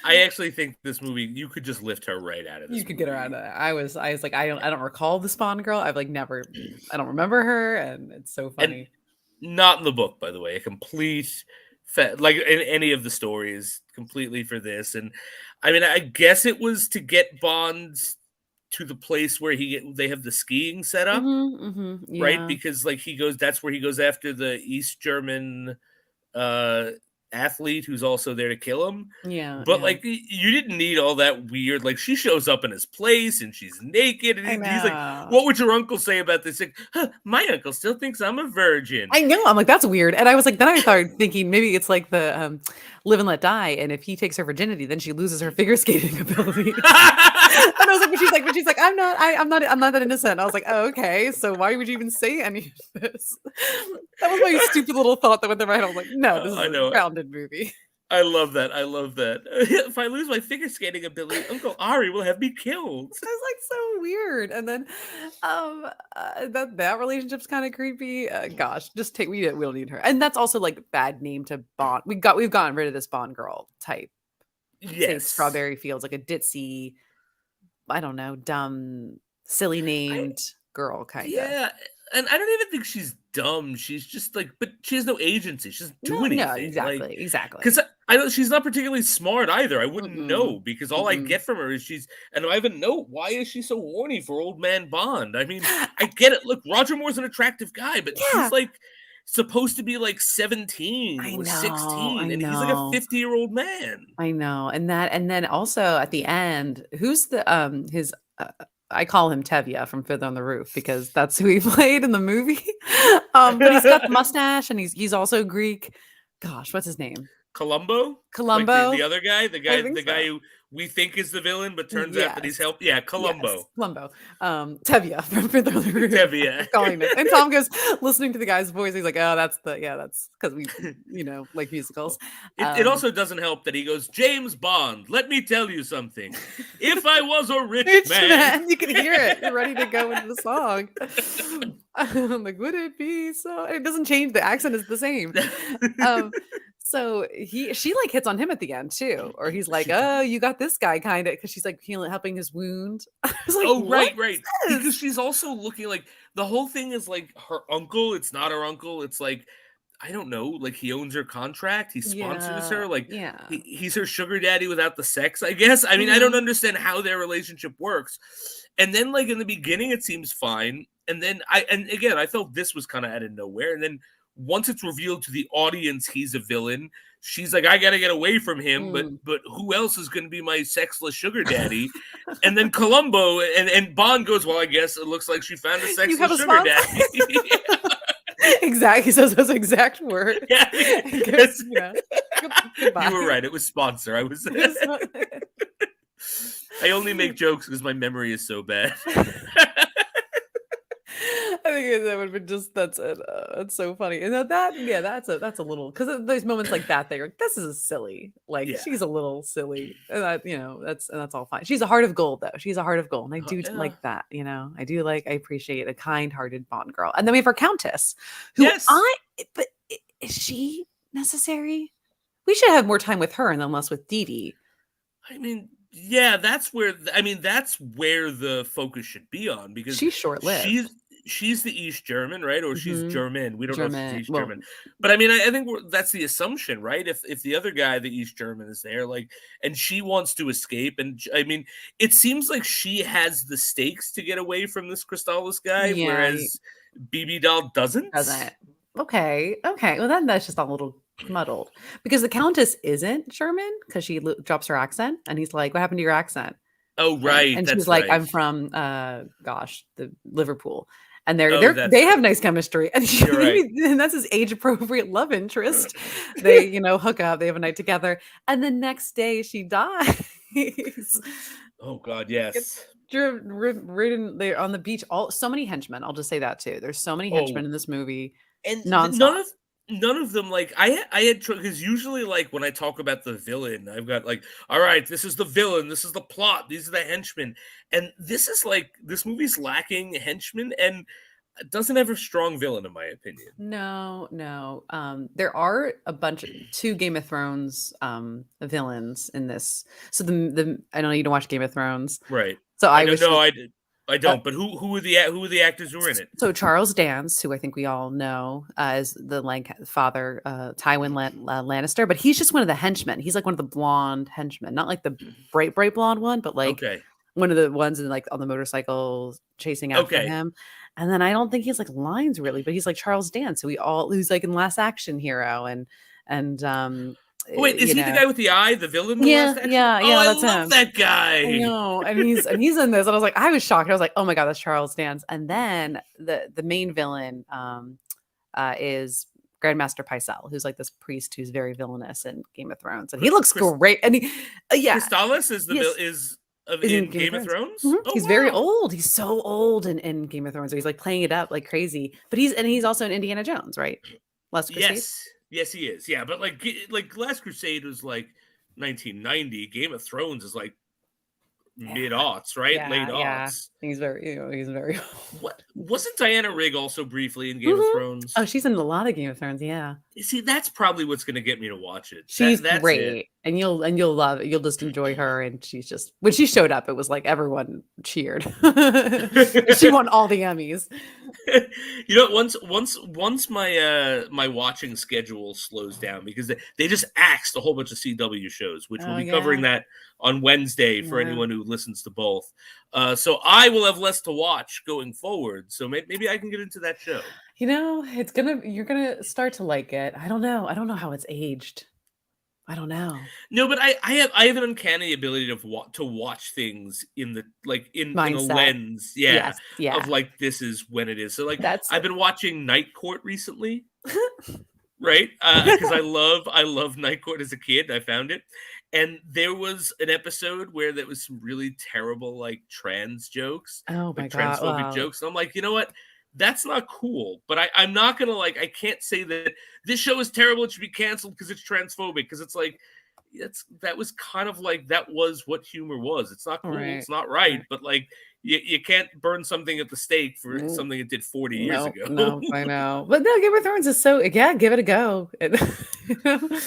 I actually think this movie, you could just lift her right out of this. You could get her out of that. I was like, I don't recall the Bond girl. I've like never, I don't remember her, and it's so funny. And not in the book, by the way. A complete, like in any of the stories, completely for this. And I mean, I guess it was to get Bond to the place where they have the skiing set up, yeah. right? Because like that's where he goes after the East German athlete who's also there to kill him. Yeah. But like you didn't need all that weird, like she shows up in his place and she's naked and he's like, what would your uncle say about this? Like, my uncle still thinks I'm a virgin. I know. I'm like, that's weird. And I was like, then I started thinking maybe it's like the Live and Let Die, and if he takes her virginity, then she loses her figure skating ability. And I was like, but she's like, I'm not that innocent. I was like, oh, okay, so why would you even say any of this? That was my stupid little thought that went through my head. I was like, no, this is a grounded movie. I love that. If I lose my figure skating ability, Uncle Ari will have me killed. It's like so weird. And then that relationship's kind of creepy. Gosh, just we don't need her. And that's also like bad name to Bond. We've gotten rid of this Bond girl type. Yes. Say Strawberry Fields, like a ditzy, I don't know, dumb, silly named girl kind of. Yeah. And I don't even think she's dumb. She's just like, but she has no agency. She doesn't do anything. No, exactly. Because I know she's not particularly smart either. I wouldn't know because all I get from her is and I have a note. Why is she so horny for old man Bond? I mean, I get it. Look, Roger Moore's an attractive guy, but she's like supposed to be like 17 or 16, and he's like a 50-year-old man. I know, and then also at the end, who's the his. I call him Tevye from Fiddler on the Roof because that's who he played in the movie. But he's got the mustache and he's also Greek. Gosh, what's his name? Columbo? Like the other guy? The guy who we think is the villain, but turns out that he's helped. Yeah, Columbo. Yes, Columbo. Tevye from Fiddler on the Roof. Tevye. Calling it. And Tom goes, listening to the guy's voice, he's like, oh, that's because we, like musicals. It also doesn't help that he goes, James Bond, let me tell you something. If I was a rich man. You can hear it. You're ready to go into the song. I'm like, would it be so? It doesn't change. The accent is the same. So she like hits on him at the end too, or he's like, oh, you got this guy kind of, because she's like helping his wound. I was like, right. Because she's also looking like the whole thing is like her uncle. It's not her uncle. It's like, I don't know, like he owns her contract. He sponsors her. Like he's her sugar daddy without the sex, I guess. I mean, I don't understand how their relationship works. And then like in the beginning, it seems fine. And then I felt this was kind of out of nowhere. And then once it's revealed to the audience he's a villain, she's like, I gotta get away from him, but who else is gonna be my sexless sugar daddy? And then Columbo and Bond goes, well, I guess it looks like she found a sexless sugar daddy. Exactly. He says those exact words. Yeah. Goes, goodbye. You were right. It was sponsor. I only make jokes because my memory is so bad. I think that would have been just that's so funny. And that's a little, because there's moments like that you're like, this is silly. Like she's a little silly. And that's all fine. She's a heart of gold though. She's a heart of gold. And I do like that, I appreciate a kind-hearted Bond girl. And then we have our Countess, who but is she necessary? We should have more time with her and then less with Dee Dee. I mean, yeah, that's where the focus should be on, because she's short-lived. She's the East German, right? Or she's German. We don't know if she's East German. But I mean, I think that's the assumption, right? If the other guy, the East German, is there, like, and she wants to escape, and I mean, it seems like she has the stakes to get away from this Crystallis guy, whereas BB Doll doesn't. Okay. Well, then that's just a little muddled, because the Countess isn't German, because she drops her accent, and he's like, "What happened to your accent?" Oh, right. And she's like, "I'm from the Liverpool." And they have nice chemistry, and and that's his age-appropriate love interest. They hook up, they have a night together, and the next day she dies. Oh God, yes. Ridden, they're on the beach. So many henchmen. I'll just say that too. There's so many henchmen in this movie, and nonstop. none of them, like, I had because usually, like, when I talk about the villain, I've got, like, "All right, this is the villain, this is the plot, these are the henchmen," and this is, like, this movie's lacking henchmen and doesn't have a strong villain, in my opinion. No, no. There are a bunch of 2 Game of Thrones, villains in this. So the I know you don't watch Game of Thrones. Right. So I I don't was know, just I uh, don't, but who are the actors who are in it? so Charles Dance, who I think we all know, is the father, Tywin Lannister, but he's just one of the henchmen. He's like one of the blonde henchmen, not like the bright, bright blonde one, but like Okay. one of the ones in like on the motorcycle chasing after Okay. him. And then I don't think he's like lines really, but he's like Charles Dance, who's like in Last Action Hero and Wait, is you he the know. guy with the eye, the villain in The Yeah, Last Action? yeah, Oh, yeah, I that's love him. that I guy! know, and he's in this, and I was like, I was shocked. I was like, oh my god, that's Charles Dance. And then the main villain is Grandmaster Pycelle, who's like this priest who's very villainous in Game of Thrones, and he looks Chris great. And he, yeah, Crystallis is the vil yes, is is in in Game of Game of Thrones. Thrones? Oh, He's very wow. old. He's so old in Game of Thrones. So he's like playing it up like crazy. But he's also in Indiana Jones, right? Last Crusade. Yes. Yes, he is. Yeah, but, like, Last Crusade was, like, 1990. Game of Thrones is, like, Yeah, mid-aughts, right? Late yeah. aughts. He's very What wasn't Diana Rigg also briefly in Game of Mhm. Thrones? Oh, she's in a lot of Game of Thrones, yeah. You see, that's probably what's gonna get me to watch it. She's That's it. great, and you'll love it. You'll just enjoy her, and she's just when she showed up, it was like everyone cheered. She won all the Emmys. You know, once my my watching schedule slows down because they just axed a whole bunch of CW shows, which we'll Oh, be covering yeah. that on Wednesday for Yeah. anyone who listens to both. So I will have less to watch going forward. So maybe I can get into that show. You know, you're gonna start to like it. I don't know. I don't know how it's aged. I don't know. No, but I have an uncanny ability to watch things in the like in a Mindset. lens, yeah, Yes, of yeah. like this is when it is. So like That's I've been watching Night Court recently, right? Because I love Night Court as a kid. I found it, and there was an episode where there was some really terrible like trans jokes, oh my like god, transphobic wow. jokes. And I'm like, you know what? That's not cool. But I'm not gonna like. I can't say that this show is terrible. It should be canceled because it's transphobic. Because it's like that was kind of like that was what humor was. It's not cool. Right. It's not right. Right. But like you can't burn something at the stake for Mm, something it did 40 years no, ago. no, I know. But no, Game of Thrones is so yeah, give it a go. You know?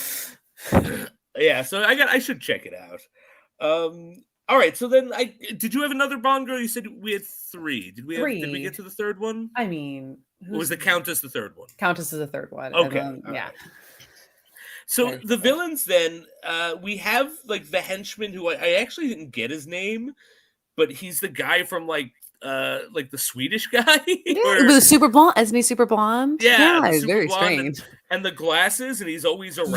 Yeah, so I should check it out. All right, so then I did you have another Bond girl? You said we had three. Did we 3. get to the third one? I mean, Or was who's the Countess the third one? Countess is the 3rd one, and Okay, then all yeah. right. So There's the villains then, we have like the henchman who I actually didn't get his name, but he's the guy from like the Swedish guy yeah, it or was super blonde. Isn't he super blonde? yeah, Yeah, the it's super very blonde strange. and the glasses, and he's always Yes,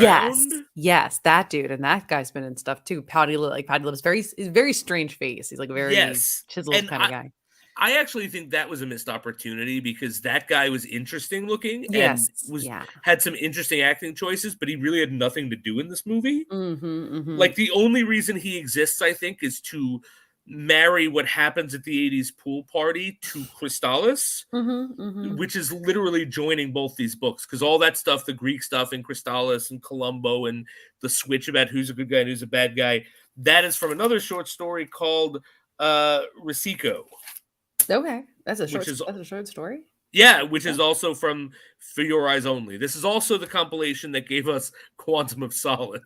around. yes, that dude, and that guy's been in stuff too. Patty Lips, very strange face. He's like a very Yes, chiseled and kind of guy. I actually think that was a missed opportunity because that guy was interesting looking and Yes, yeah. had some interesting acting choices, but he really had nothing to do in this movie. Mhm, mhm. Like the only reason he exists, I think, is to marry what happens at the 80s pool party to Crystallis, Mhm, mhm. which is literally joining both these books because all that stuff, the Greek stuff in Crystallis and Columbo and the switch about who's a good guy and who's a bad guy, that is from another short story called Risico. Okay, Which is that's a short story? yeah, which Yeah. is also from For Your Eyes Only. This is also the compilation that gave us Quantum of Solace.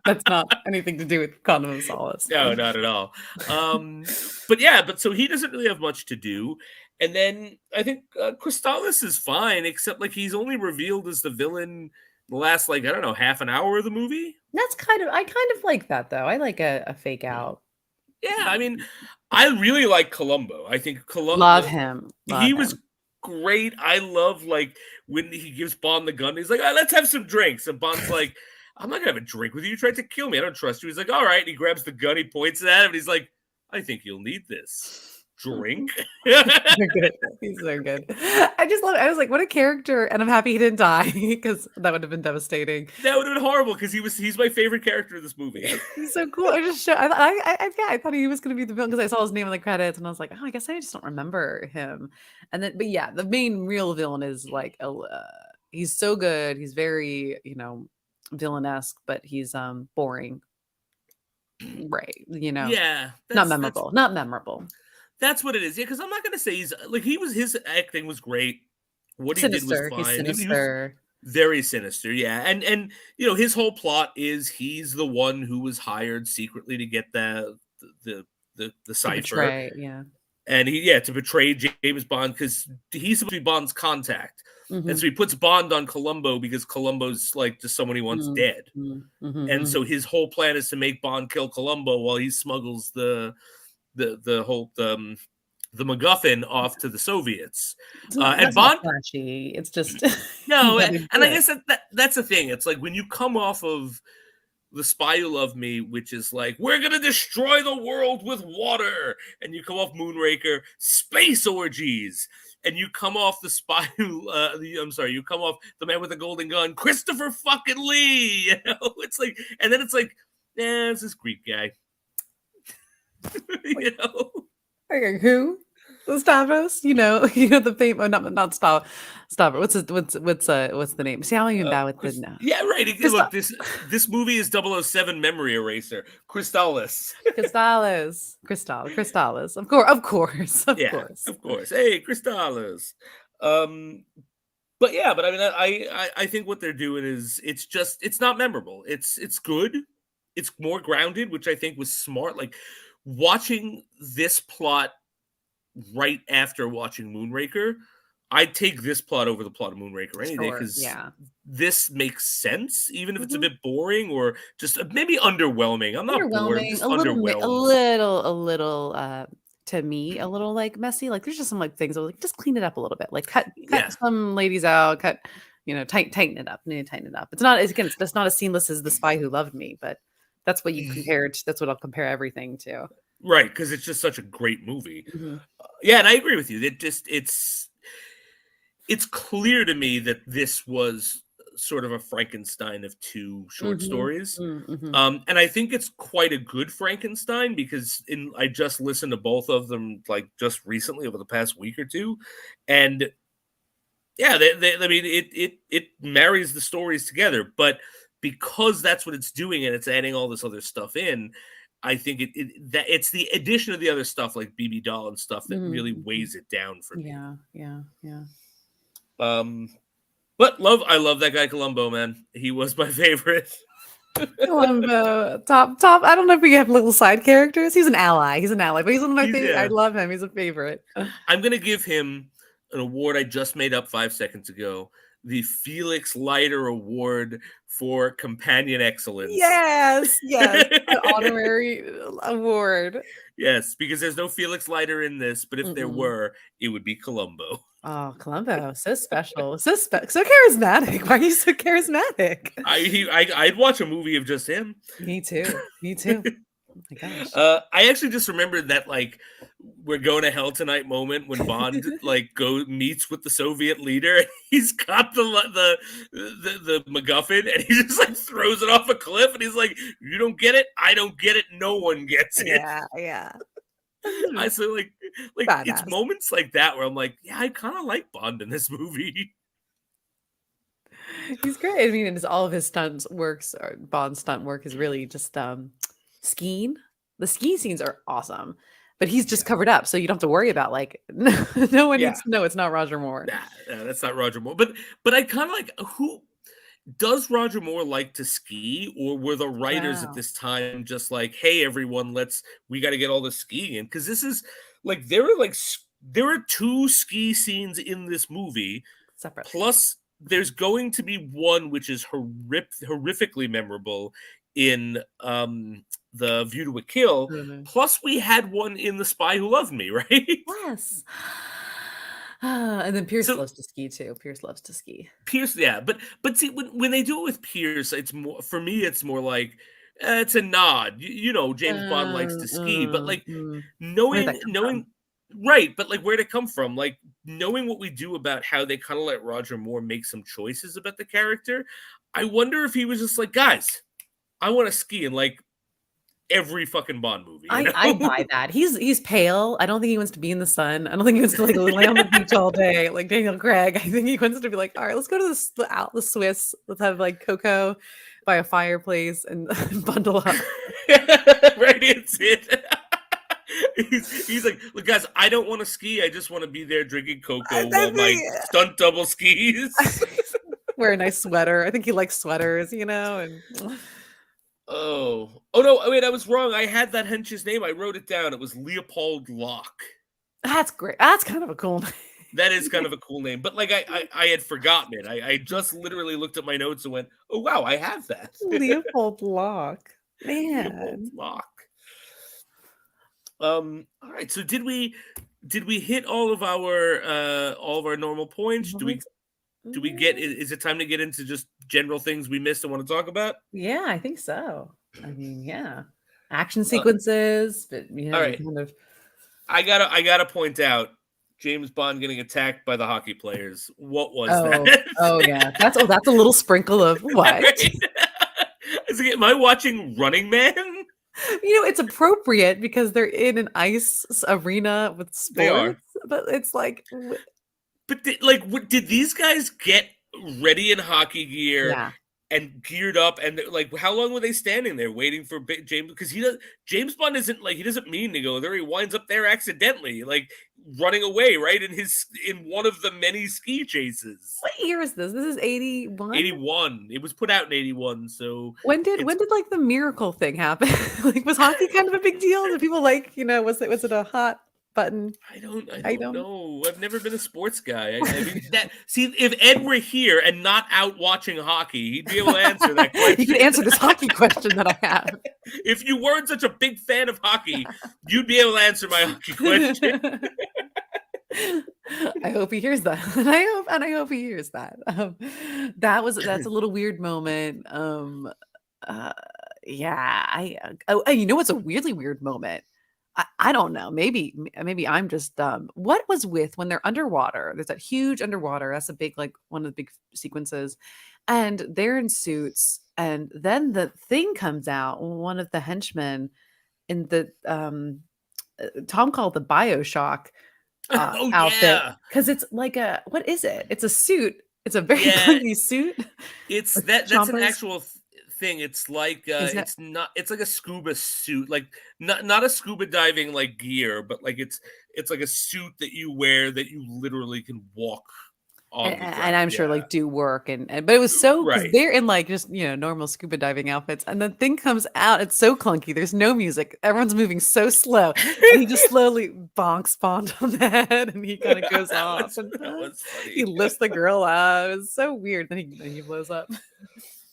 That's not anything to do with Quantum of Solace. No, not at all. But yeah, but so he doesn't really have much to do. And then I think Crystallis is fine, except like he's only revealed as the villain the last like I don't know half an hour of the movie. I kind of like that though. I like a fake out. Yeah, I mean, I really like Columbo. I think Love Columbo him. he Love was him. great. I love like when he gives Bond the gun. He's like, "Ah, let's have some drinks," and Bond's like, "I'm not gonna have a drink with you. You tried to kill me. I don't trust you." He's like, "All right," and he grabs the gun. He points it at him, and he's like, "I think you'll need this drink." They're good. He's so good. I just love it. I was like, what a character, and I'm happy he didn't die because that would have been devastating. That would have been horrible because he's my favorite character in this movie. He's so cool. I thought he was gonna be the villain because I saw his name in the credits, and I was like, oh, I guess I just don't remember him. And then, but yeah, the main real villain is like He's so good. He's very, villainesque, but he's boring. Right. Yeah, Not memorable. Not memorable. That's what it is. Yeah, because I'm not gonna say he's like his acting was great. What he did was Sinister. He's fine. He was sinister. very sinister, yeah. And his whole plot is he's the one who was hired secretly to get the cipher. Betray, yeah. And to betray James Bond because he's supposed to be Bond's contact. Mm-hmm. And so he puts Bond on Columbo because Columbo's like just someone he wants dead. Mm-hmm. And so his whole plan is to make Bond kill Columbo while he smuggles the MacGuffin off to the Soviets. And Bond, flashy. It's just no, and I guess that's the thing. It's like when you come off of The Spy Who Loved Me, which is like, we're gonna destroy the world with water, and you come off Moonraker, space orgies, and you come off The Spy Who, you come off The Man with the Golden Gun, Christopher fucking Lee. It's like, and then it's like, it's this Greek guy. Okay, who? Stavros, the fame. Not Stavros. What's the name? See, I don't even bow with the no. Yeah, right. Look, this movie is 007 Memory Eraser. Crystalis. Crystalis. Of course. Of course. Hey, Crystalis. But I mean, I think what they're doing is it's not memorable. It's good. It's more grounded, which I think was smart. Like watching this plot right after watching Moonraker, I'd take this plot over the plot of Moonraker any day because this makes sense, even if it's a bit boring or just maybe underwhelming. I'm not bored. I'm just underwhelmed. A little. To me, a little like messy. Like there's just some like things that like just clean it up a little bit. Like cut some ladies out. Tighten it up. Need to tighten it up. It's not as seamless as The Spy Who Loved Me, but that's what you compared. That's what I'll compare everything to. Right, because it's just such a great movie. Mm-hmm. And I agree with you. It's clear to me that this was sort of a Frankenstein of two short stories. Mm-hmm. And I think it's quite a good Frankenstein because I just listened to both of them like just recently over the past week or two. And it marries the stories together, but because that's what it's doing and it's adding all this other stuff in, I think it's the addition of the other stuff like BB Doll and stuff that really weighs it down for me. Yeah. But I love that guy Columbo, man. He was my favorite. Columbo, top. I don't know if we have little side characters. He's an ally, but he's one of my favorite. I love him. He's a favorite. I'm gonna give him an award I just made up 5 seconds ago. The Felix Leiter Award for Companion Excellence. Yes, an honorary award. Yes, because there's no Felix Leiter in this, but if there were, it would be Columbo. Oh, Columbo, so special, so charismatic. Why are you so charismatic? I'd watch a movie of just him. Me too. Oh my gosh. I actually just remembered that like we're going to hell tonight moment when Bond like meets with the Soviet leader. He's got the MacGuffin and he just like throws it off a cliff and he's like, "You don't get it, I don't get it, no one gets it." Yeah. I so like it's moments like that where I'm like, I kind of like Bond in this movie. He's great. I mean, it's all of his Bond's stunt work is really just skiing. The ski scenes are awesome, but he's just covered up, so you don't have to worry about like no one needs to know it's not Roger Moore. Nah, that's not Roger Moore. But I kind of like who does Roger Moore like to ski, or were the writers at this time just like, hey everyone, we got to get all the skiing in? Because this is like there are 2 ski scenes in this movie separate. Plus, there's going to be one which is horrifically memorable in the View to a Kill. Mm-hmm. Plus, we had one in The Spy Who Loved Me, right? Yes. And then Pierce loves to ski too. Pierce loves to ski. Pierce, yeah, but see when they do it with Pierce, it's more for me. It's more like it's a nod. James Bond likes to ski, but like knowing. Right, but like where'd it come from? Like knowing what we do about how they kind of let Roger Moore make some choices about the character. I wonder if he was just like, guys, I want to ski, and like every fucking Bond movie. I buy that. He's pale. I don't think he wants to be in the sun. I don't think he wants to like lay on the beach all day like Daniel Craig. I think he wants to be like, all right, let's go to the Swiss. Let's have like cocoa by a fireplace and bundle up. Right, it's it. He's like, look, guys, I don't want to ski. I just want to be there drinking cocoa while my stunt double skis. Wear a nice sweater. I think he likes sweaters, and oh no, wait, I was wrong. I had that hench's name. I wrote it down. It was Leopold Locke. That's great. That's kind of a cool name. That is kind of a cool name. But like I had forgotten it. I just literally looked at my notes and went, oh wow, I have that. Leopold Locke. Man. Leopold Locke. All right. So did we hit all of our normal points? Do we get, is it time to get into just general things we missed and want to talk about? Yeah, I think so. I mean, yeah. Action sequences, but all right. kind of I gotta point out James Bond getting attacked by the hockey players. What was that? Oh yeah. That's a little sprinkle of what? Right? Am I watching Running Man? It's appropriate because they're in an ice arena with sports. They are. But it's like, but did these guys get ready in hockey gear and geared up? And like, how long were they standing there waiting for James? Because James Bond isn't like, he doesn't mean to go there. He winds up there accidentally, like running away right in one of the many ski chases. What year is this? This is 81. 81. It was put out in 81. So when did like the miracle thing happen? Like, was hockey kind of a big deal? Did people like, was it a hot button? I don't know. I've never been a sports guy. I mean, if Ed were here and not out watching hockey, he'd be able to answer that question. He could answer this hockey question that I have. If you weren't such a big fan of hockey, you'd be able to answer my hockey question. I hope he hears that. I hope he hears that. That's a little weird moment. What's a weirdly weird moment? I don't know. Maybe I'm just dumb. What was with when they're underwater? There's that huge underwater. That's a big, like, one of the big sequences, and they're in suits, and then the thing comes out. One of the henchmen in the Tom called the BioShock outfit, because it's like what is it? It's a suit. It's a very clunky suit. It's that's an actual thing. It's like it's like a scuba suit, like not a scuba diving like gear, but like it's like a suit that you wear that you literally can walk on. And I'm sure like do work but it was so, because they're in like just normal scuba diving outfits, and the thing comes out, it's so clunky, there's no music, everyone's moving so slow, and he just slowly bonks Bond on the head, and he kind of goes off, and he lifts the girl out. It's so weird. Then he blows up.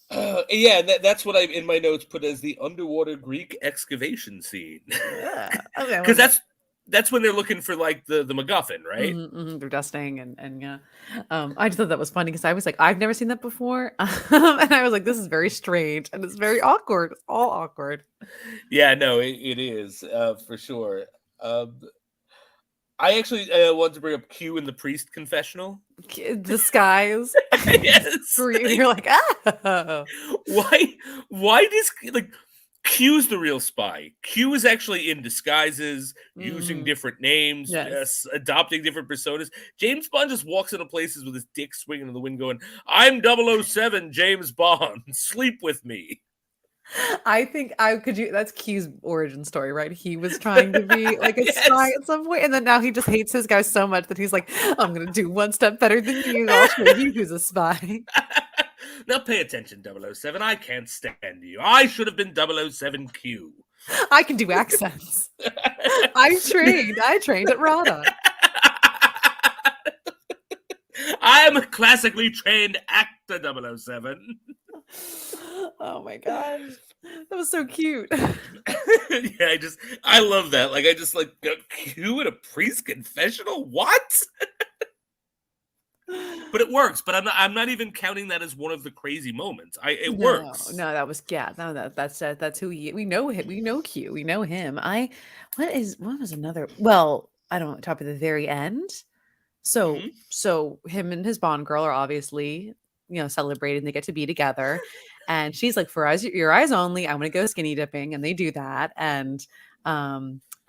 That's what I in my notes put as the underwater Greek excavation scene. Yeah, because that's when they're looking for like the MacGuffin, right? Mm-hmm. They're dusting and yeah. I just thought that was funny because I was like, I've never seen that before, and I was like, this is very strange and it's very awkward. It's all awkward. Yeah, no, it is for sure. I actually wanted to bring up Q in the priest confessional. Disguise. Yes. You're like, Why does like Q's the real spy? Q is actually in disguises, using different names, adopting different personas. James Bond just walks into places with his dick swinging in the wind going, I'm 007 James Bond, sleep with me. I think that's Q's origin story, right? He was trying to be like a spy at some point, and then now he just hates his guy so much that he's like, I'm gonna do one step better than you. I'll show you who's a spy. Now pay attention, 007. I can't stand you. I should have been 007Q. I can do accents. I trained at RADA. I am a classically trained actor, 007. Oh my gosh, that was so cute. Yeah, I love that. Like, I just like Q in a priest confessional. What? But it works. But I'm not even counting that as one of the crazy moments. It works. No, that was that's who we know him. We know Q. We know him. What was another? Well, I don't know. Top of the very end. So him and his Bond girl are obviously celebrating. They get to be together, And she's like, for your eyes only, I'm going to go skinny dipping. And they do that. And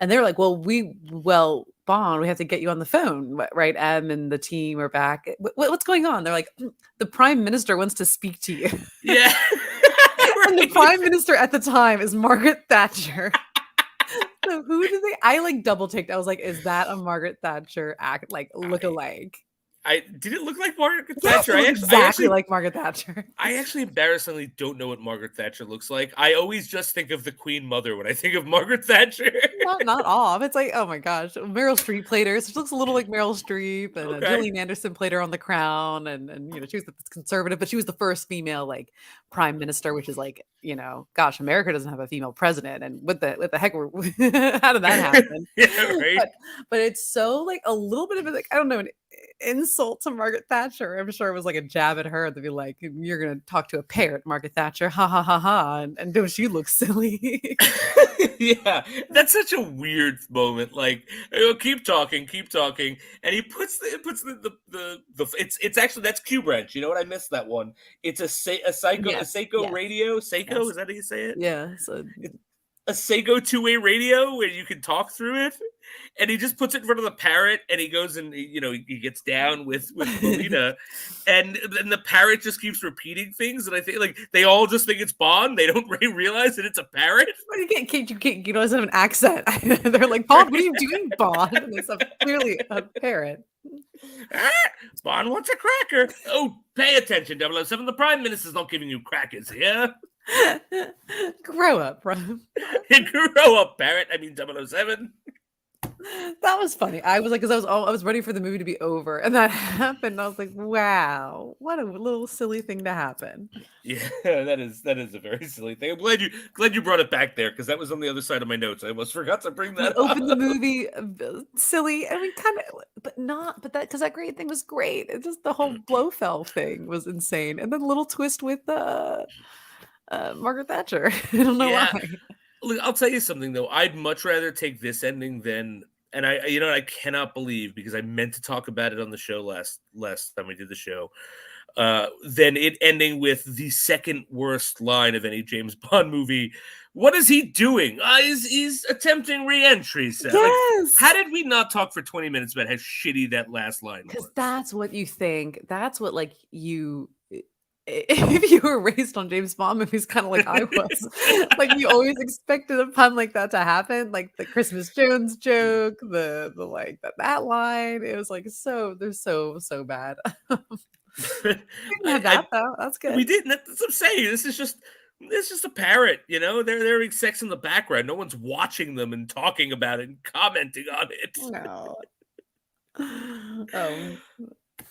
they're like, well, Bond, we have to get you on the phone, right? Em and the team are back. What's going on? They're like, the prime minister wants to speak to you. Yeah. And the prime minister at the time is Margaret Thatcher. So who did I like double ticked. I was like, is that a Margaret Thatcher look-alike? Did it look like Margaret Yes, Thatcher? Exactly like Margaret Thatcher. I actually embarrassingly don't know what Margaret Thatcher looks like. I always just think of the Queen Mother when I think of Margaret Thatcher. not off. It's like, oh my gosh, Meryl Streep played her. So she looks a little like Meryl Streep, and Gillian Anderson played her on The Crown, and she was conservative, but she was the first female like prime minister, which is like, gosh, America doesn't have a female president, and what the heck, how did that happen? Yeah, right. But it's so like a little bit of a, like, I don't know, an insult to Margaret Thatcher. I'm sure it was like a jab at her. They'd be like, you're gonna talk to a parrot, Margaret Thatcher, ha ha ha ha, and don't you look silly? Yeah, that's such a weird moment. Like, keep talking, and he puts the it's actually, that's Q Branch. You know what? I missed that one. It's a Seiko radio. Seiko, is that how you say it? Yeah. So a Seiko two-way radio where you can talk through it, and he just puts it in front of the parrot, and he goes and he gets down with Lolita, and the parrot just keeps repeating things, and I think like they all just think it's Bond. They don't really realize that it's a parrot. Well, you can't doesn't have an accent. They're like, Bond, what are you doing, Bond? And it's clearly a parrot. Bond wants a cracker. Oh, pay attention, 007. The Prime Minister's not giving you crackers here. Grow up, bro. Grow up, parrot. I mean, 007. That was funny. I was like, because I was ready for the movie to be over, and that happened. I was like, wow, what a little silly thing to happen. Yeah, that is a very silly thing. I'm glad you brought it back there, because that was on the other side of my notes. I almost forgot to bring that up. Open the movie silly. I mean, kind of, but that, because that great thing was great. It's just the whole Blofeld thing was insane, and then little twist with Margaret Thatcher. I don't know why. Look, I'll tell you something though. I'd much rather take this ending than, and I cannot believe, because I meant to talk about it on the show last time we did the show, than it ending with the second worst line of any James Bond movie. What is he doing? He's attempting re-entry. Yes. Like, how did we not talk for 20 minutes about how shitty that last line was? Because that's what you think. That's what, like, if you were raised on James Bond movies, kind of like I was, like, you always expected a pun like that to happen, like the Christmas Jones joke, the like that line. It was like they're so bad. We didn't have that though. That's good. We didn't. That's what I'm saying. This is just a parrot. They're having sex in the background. No one's watching them and talking about it and commenting on it. No.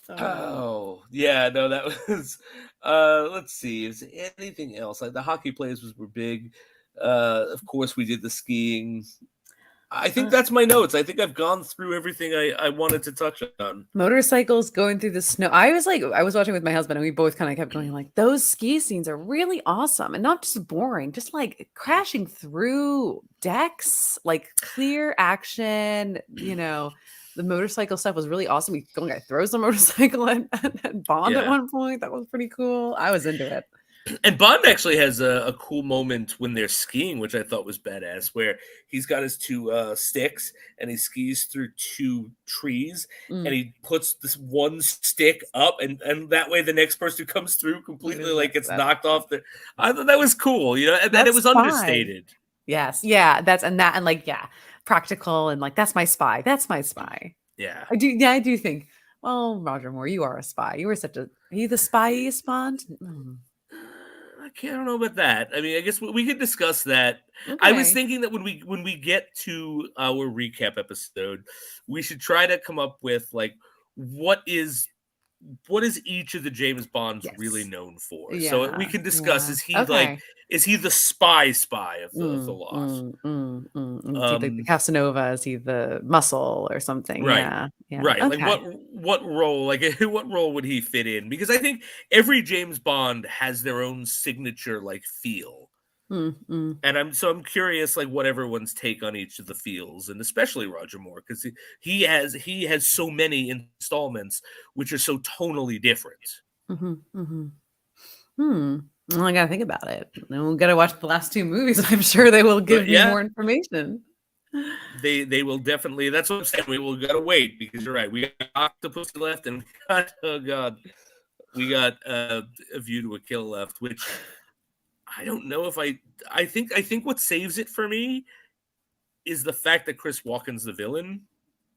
Oh yeah, no, that was let's see, is there anything else? Like the hockey players were big. Of course we did the skiing. I think that's my notes. I think I've gone through everything I wanted to touch on. Motorcycles going through the snow. I was watching with my husband, and we both kind of kept going like, those ski scenes are really awesome, and not just boring, just like crashing through decks, like clear action, The motorcycle stuff was really awesome. One guy throws the motorcycle at Bond at one point. That was pretty cool. I was into it. And Bond actually has a cool moment when they're skiing, which I thought was badass, where he's got his two sticks and he skis through two trees and he puts this one stick up and that way the next person who comes through completely like gets knocked off. I thought that was cool, and that it was understated. Yes. Yeah. Practical and like, that's my spy. Yeah. I do think, well, Roger Moore, you are a spy. You were are you the spyest Bond? I don't know about that. I mean, I guess we could discuss that. Okay. I was thinking that when we get to our recap episode, we should try to come up with like what is each of the James Bonds really known for? Yeah, so we can discuss, is he the spy of the Lost? The Casanova, is he the muscle or something? Right. Yeah. Right. Okay. Like what role, like what role would he fit in? Because I think every James Bond has their own signature like feel. And I'm curious like what everyone's take on each of the feels, and especially Roger Moore, because he has so many installments which are so tonally different. Well, I gotta think about it. Then we gotta watch the last two movies. I'm sure they will give me more information. They will definitely. That's what I'm saying. We will gotta wait because you're right. We got Octopus left, and oh god, we got A View to a Kill left. Which I don't know if I think what saves it for me is the fact that Chris Walken's the villain.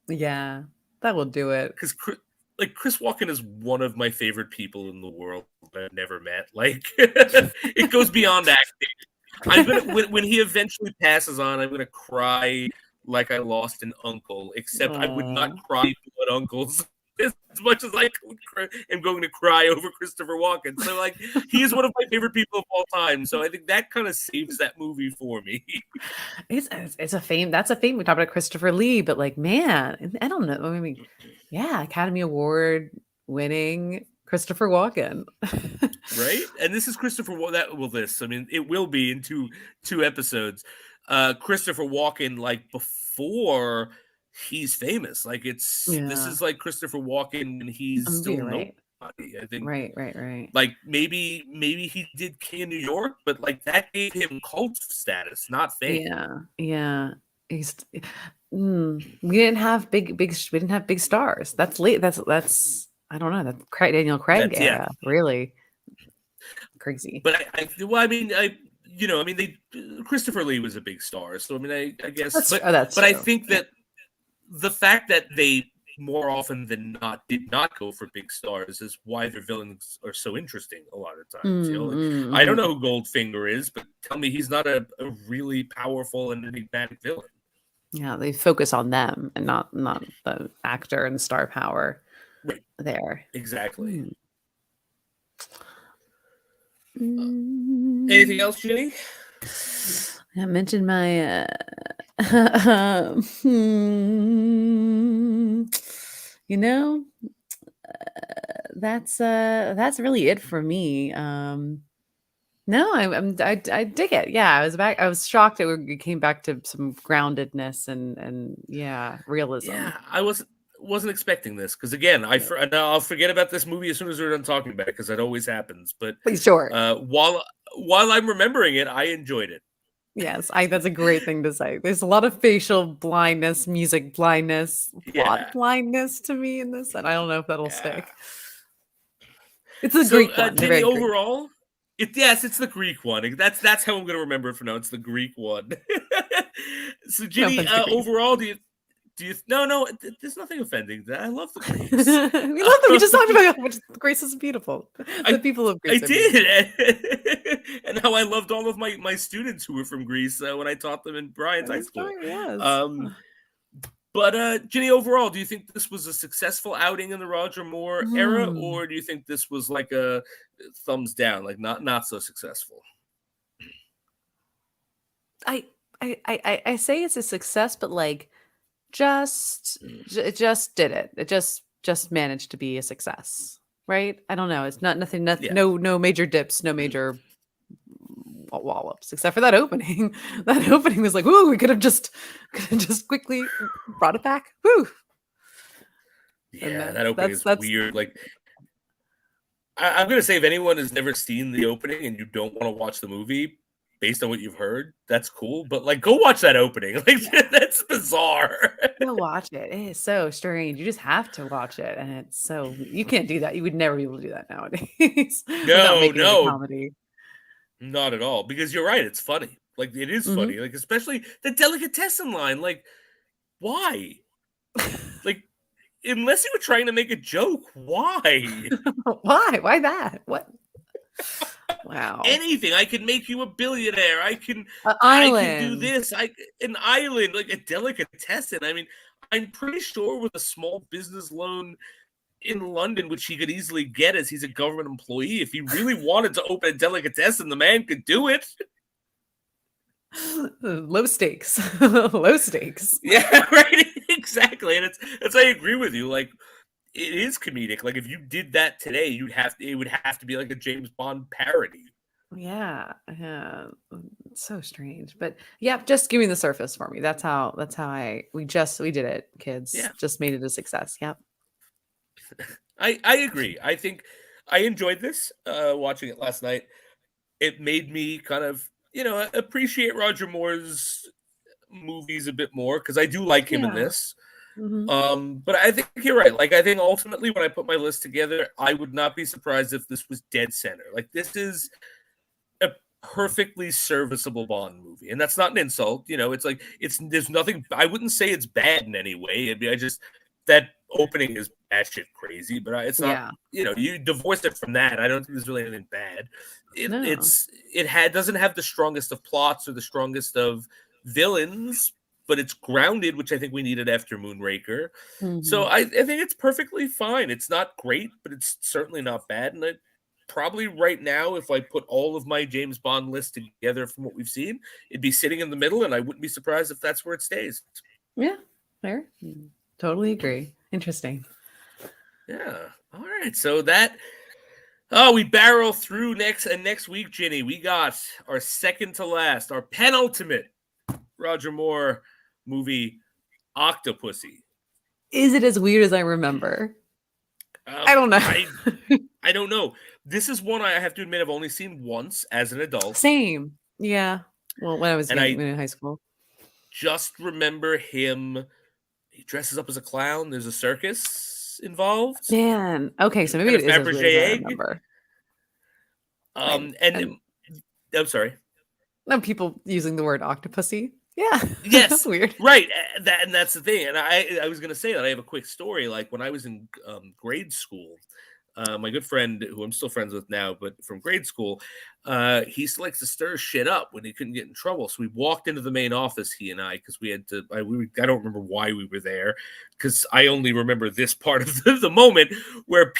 Yeah, that will do it. Because Chris Walken is one of my favorite people in the world that I've never met. Like it goes beyond acting. I'm gonna when he eventually passes on, I'm gonna cry like I lost an uncle. Except I would not cry blood uncles as much as I am going to cry over Christopher Walken. So like he is one of my favorite people of all time. So I think that kind of saves that movie for me. It's a fame. That's a fame. We talked about Christopher Lee, but like, man, I don't know. I mean, yeah, Academy Award winning Christopher Walken. Right? And this is Christopher I mean, it will be in two episodes. Christopher Walken, like before he's famous. Like this is like Christopher Walken when he's still nobody. I think right. Like maybe he did King of New York, but like that gave him cult status, not fame. Yeah. We didn't have big stars. That's late. That's I don't know. That's Daniel Craig era, really crazy. But Christopher Lee was a big star, so I mean, I guess, but I think that the fact that they more often than not did not go for big stars is why their villains are so interesting a lot of times. I don't know who Goldfinger is, but tell me he's not a really powerful and enigmatic villain. Yeah, they focus on them and not the actor and star power there. Exactly. Anything else, Jenny? I mentioned my that's really it for me. No, I dig it. Yeah, I was shocked that we came back to some groundedness and realism. Yeah, I wasn't expecting this because again, I'll forget about this movie as soon as we're done talking about it because that always happens. But sure. While I'm remembering it, I enjoyed it. Yes, that's a great thing to say. There's a lot of facial blindness, music blindness, plot blindness to me in this, and I don't know if that'll stick. It's a Greek one. Jenny, overall, it's the Greek one. That's how I'm going to remember it for now. It's the Greek one. So, Jenny, overall, do you? No, there's nothing offending. I love the Greeks. We love them. We just talked about how much Greece is beautiful. The people of Greece. I did, and how I loved all of my students who were from Greece when I taught them in Bryant's high school. Yes. But Ginny, overall, do you think this was a successful outing in the Roger Moore era, or do you think this was like a thumbs down, like not so successful? I say it's a success, but like. It just did it. It just managed to be a success, right? I don't know. It's nothing. No major dips, no major wallops, except for that opening. That opening was like, whoo! We could have just quickly brought it back. Whoo! Yeah, that opening is weird. Like, I'm gonna say, if anyone has never seen the opening and you don't want to watch the movie, based on what you've heard, that's cool. But like, go watch that opening. Like, that's bizarre. Go watch it. It is so strange. You just have to watch it, and it's so you can't do that. You would never be able to do that nowadays. No, comedy. Not at all. Because you're right. It's funny. Like, it is funny. Like, especially the delicatessen line. Like, why? Like, unless you were trying to make a joke, why? Why that? What? Wow. Anything. I can make you a billionaire. I can do this. An island, like a delicatessen. I mean, I'm pretty sure with a small business loan in London, which he could easily get as he's a government employee, if he really wanted to open a delicatessen, the man could do it. Low stakes. Low stakes. Yeah, right. Exactly. And it's I agree with you. Like, it is comedic. Like, if you did that today, it would have to be like a James Bond parody. Yeah. It's so strange. But yeah, just give me the surface for me. That's how we did it, kids. Yeah. Just made it a success. Yep. I agree. I think I enjoyed this watching it last night. it made me kind of, appreciate Roger Moore's movies a bit more because I do like him in this. But I think you're right. Like, I think ultimately when I put my list together, I would not be surprised if this was dead center. Like, this is a perfectly serviceable Bond movie, and that's not an insult. It's like there's nothing. I wouldn't say it's bad in any way. That opening is batshit crazy, but it's not. You divorce it from that. I don't think there's really anything bad. It doesn't have the strongest of plots or the strongest of villains, but it's grounded, which I think we needed after Moonraker. So I think it's perfectly fine. It's not great, but it's certainly not bad. And probably right now, if I put all of my James Bond list together from what we've seen, it'd be sitting in the middle, and I wouldn't be surprised if that's where it stays. Yeah, fair. Totally agree. Interesting. Yeah. All right. So we barrel through next week, Ginny. We got our second to last, our penultimate Roger Moore movie, Octopussy. Is it as weird as I remember? I don't know. I don't know. This is one I have to admit I've only seen once as an adult. Same. Yeah. Well, when I was in high school. Just remember him. He dresses up as a clown. There's a circus involved. Man. Okay, so maybe it is as weird as I remember. I'm sorry. No, people using the word Octopussy. Yeah. Yes. That's weird. Right. That's the thing. And I was going to say that I have a quick story. Like when I was in grade school, my good friend, who I'm still friends with now, but from grade school, he still likes to stir shit up when he couldn't get in trouble. So we walked into the main office, he and I, because we had to. I don't remember why we were there, because I only remember this part of the moment where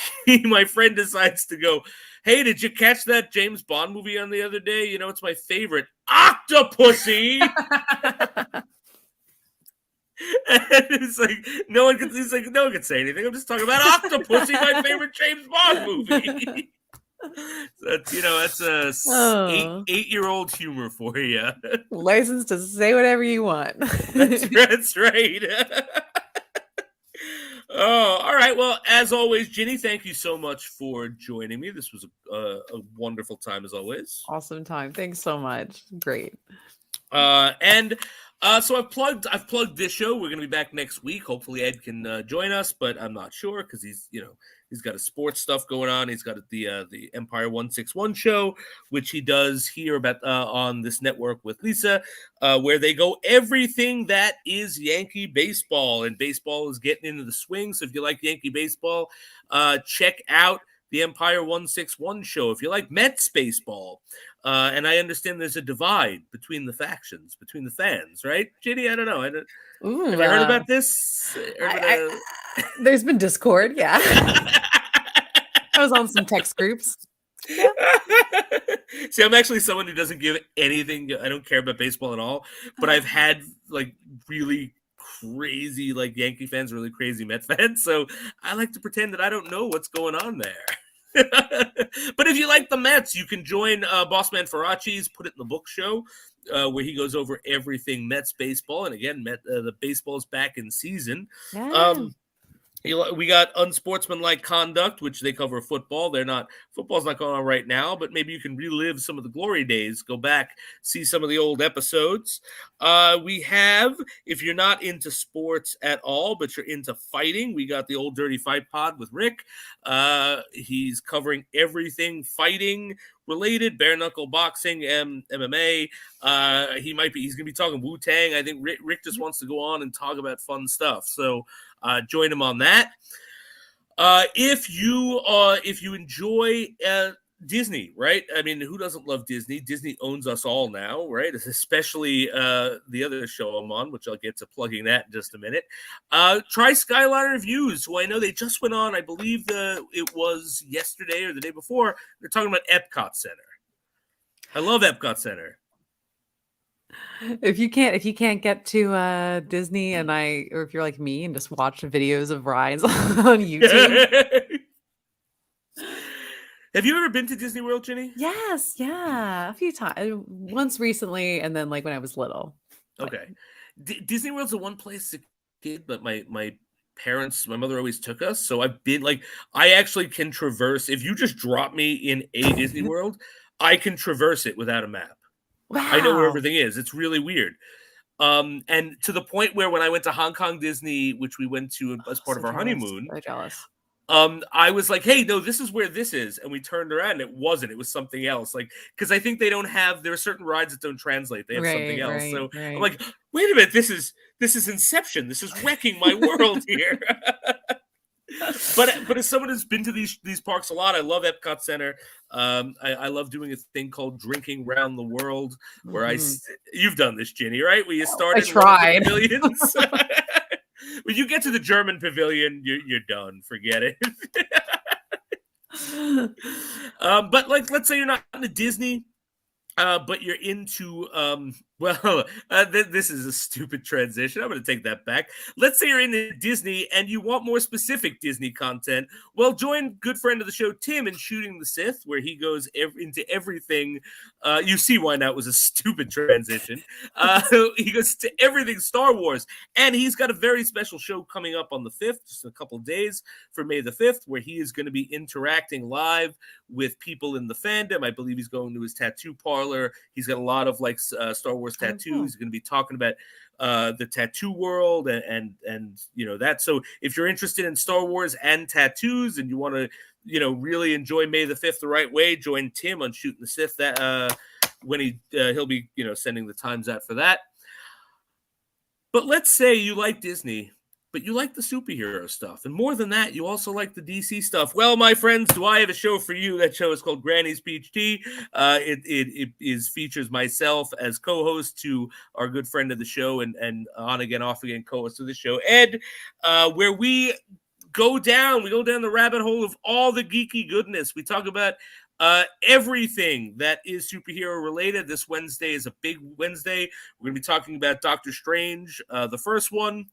my friend decides to go, "Hey, did you catch that James Bond movie on the other day? It's my favorite, Octopussy." And it's like no one can say anything. I'm just talking about Octopussy, my favorite James Bond movie. That's a 8-year-old humor for you. License to say whatever you want. That's right. Oh, all right. Well, as always, Ginny, thank you so much for joining me. This was a wonderful time as always. Awesome time. Thanks so much. Great. So I've plugged this show. We're going to be back next week. Hopefully Ed can join us, but I'm not sure because he's got his sports stuff going on. He's got the Empire 161 show, which he does here about on this network with Lisa, where they go everything that is Yankee baseball, and baseball is getting into the swing. So if you like Yankee baseball, check out the Empire 161 show. If you like Mets baseball, and I understand there's a divide between the factions, between the fans, right? Ginny, I don't know. Have you heard about this? There's been discord, yeah. I was on some text groups. Yeah. See, I'm actually someone who doesn't give anything. I don't care about baseball at all, but I've had like really crazy like Yankee fans, really crazy Mets fans. So I like to pretend that I don't know what's going on there. But if you like the Mets, you can join Bossman Faraci's Put It in the Book show, where he goes over everything Mets baseball. And again, the baseball's back in season. Yeah. We got Unsportsmanlike Conduct, which they cover football. Football's not going on right now, but maybe you can relive some of the glory days. Go back, see some of the old episodes. We have, if you're not into sports at all, but you're into fighting, we got the Old Dirty Fight Pod with Rick. He's covering everything fighting related, bare knuckle boxing, MMA. He's going to be talking Wu-Tang. I think Rick just wants to go on and talk about fun stuff. So join him on that. If you enjoy Disney, right? I mean, who doesn't love Disney? Disney owns us all now, right? Especially the other show I'm on, which I'll get to plugging that in just a minute. Try Skyline Reviews, who I know they just went on, I believe it was yesterday or the day before. They're talking about Epcot Center. I love Epcot Center. If you can't get to Disney, or if you're like me and just watch videos of rides on YouTube. Have you ever been to Disney World, Ginny? Yes, yeah, a few times. Once recently, and then like when I was little. Okay, Disney World's the one place as a kid, but my mother always took us. So I've been I actually can traverse. If you just drop me in a Disney World, I can traverse it without a map. Wow. I know where everything is. It's really weird. And to the point where when I went to Hong Kong Disney, which we went to as part of our honeymoon, so jealous. I was like, hey, no, this is where this is. And we turned around and it wasn't. It was something else. Like, because I think they don't have, there are certain rides that don't translate. They have something else. So I'm like, wait a minute, this is Inception. This is wrecking my world here. But as someone who's been to these parks a lot, I love Epcot Center. I love doing a thing called drinking round the world, where you've done this, Ginny, right? Where you started. I tried. Pavilions. When you get to the German pavilion, you're done. Forget it. But like, let's say you're not into Disney, but you're into this is a stupid transition. I'm going to take that back. Let's say you're into Disney and you want more specific Disney content. Well, join good friend of the show, Tim, in Shooting the Sith, where he goes into everything. You see why that was a stupid transition. He goes to everything Star Wars, and he's got a very special show coming up on the 5th, just a couple of days for May the 5th, where he is going to be interacting live with people in the fandom. I believe he's going to his tattoo parlor. He's got a lot of like Star Wars tattoos. He's going to be talking about the tattoo world and you know that. So if you're interested in Star Wars and tattoos and you want to really enjoy May the 5th the right way, join Tim on Shooting the Sith that when he'll be sending the times out for that. But let's say you like Disney, but you like the superhero stuff. And more than that, you also like the DC stuff. Well, my friends, do I have a show for you? That show is called Granny's Peach Tea. It features myself as co-host to our good friend of the show and on again, off again co-host of the show, Ed, where we go down the rabbit hole of all the geeky goodness. We talk about everything that is superhero related. This Wednesday is a big Wednesday. We're going to be talking about Doctor Strange, the first one,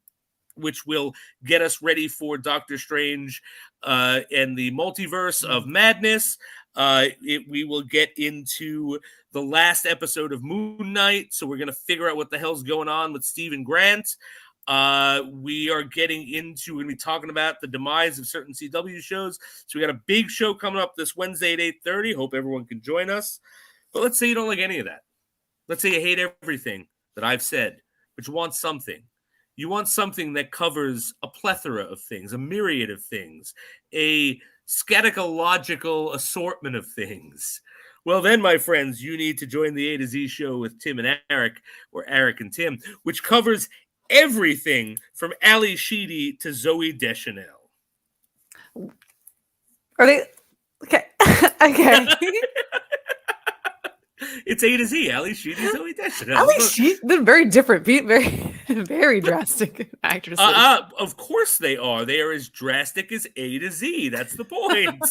which will get us ready for Doctor Strange and the Multiverse of Madness. We will get into the last episode of Moon Knight, so we're going to figure out what the hell's going on with Stephen Grant. We are going to be talking about the demise of certain CW shows. So we got a big show coming up this Wednesday at 8:30. Hope everyone can join us. But let's say you don't like any of that. Let's say you hate everything that I've said, but you want something. You want something that covers a plethora of things, a myriad of things, a scatological assortment of things. Well, then, my friends, you need to join the A to Z show with Tim and Eric, or Eric and Tim, which covers everything from Ali Sheedy to Zooey Deschanel. Are they okay? Okay. It's A to Z. Ali Sheedy, Zooey Deschanel. Ali Sheedy, they're very different, very, very drastic actresses. Of course they are. They are as drastic as A to Z. That's the point.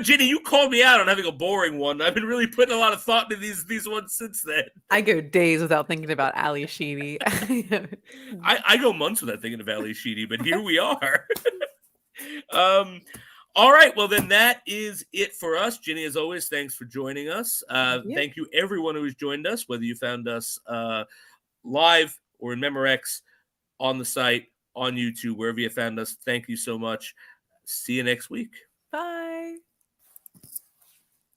Ginny, you called me out on having a boring one. I've been really putting a lot of thought into these ones since then. I go days without thinking about Ali Sheedy. I go months without thinking of Ali Sheedy, but here we are. All right, well, then that is it for us. Ginny, as always, thanks for joining us. Thank you, everyone who has joined us, whether you found us live or in Memorex, on the site, on YouTube, wherever you found us. Thank you so much. See you next week. Bye.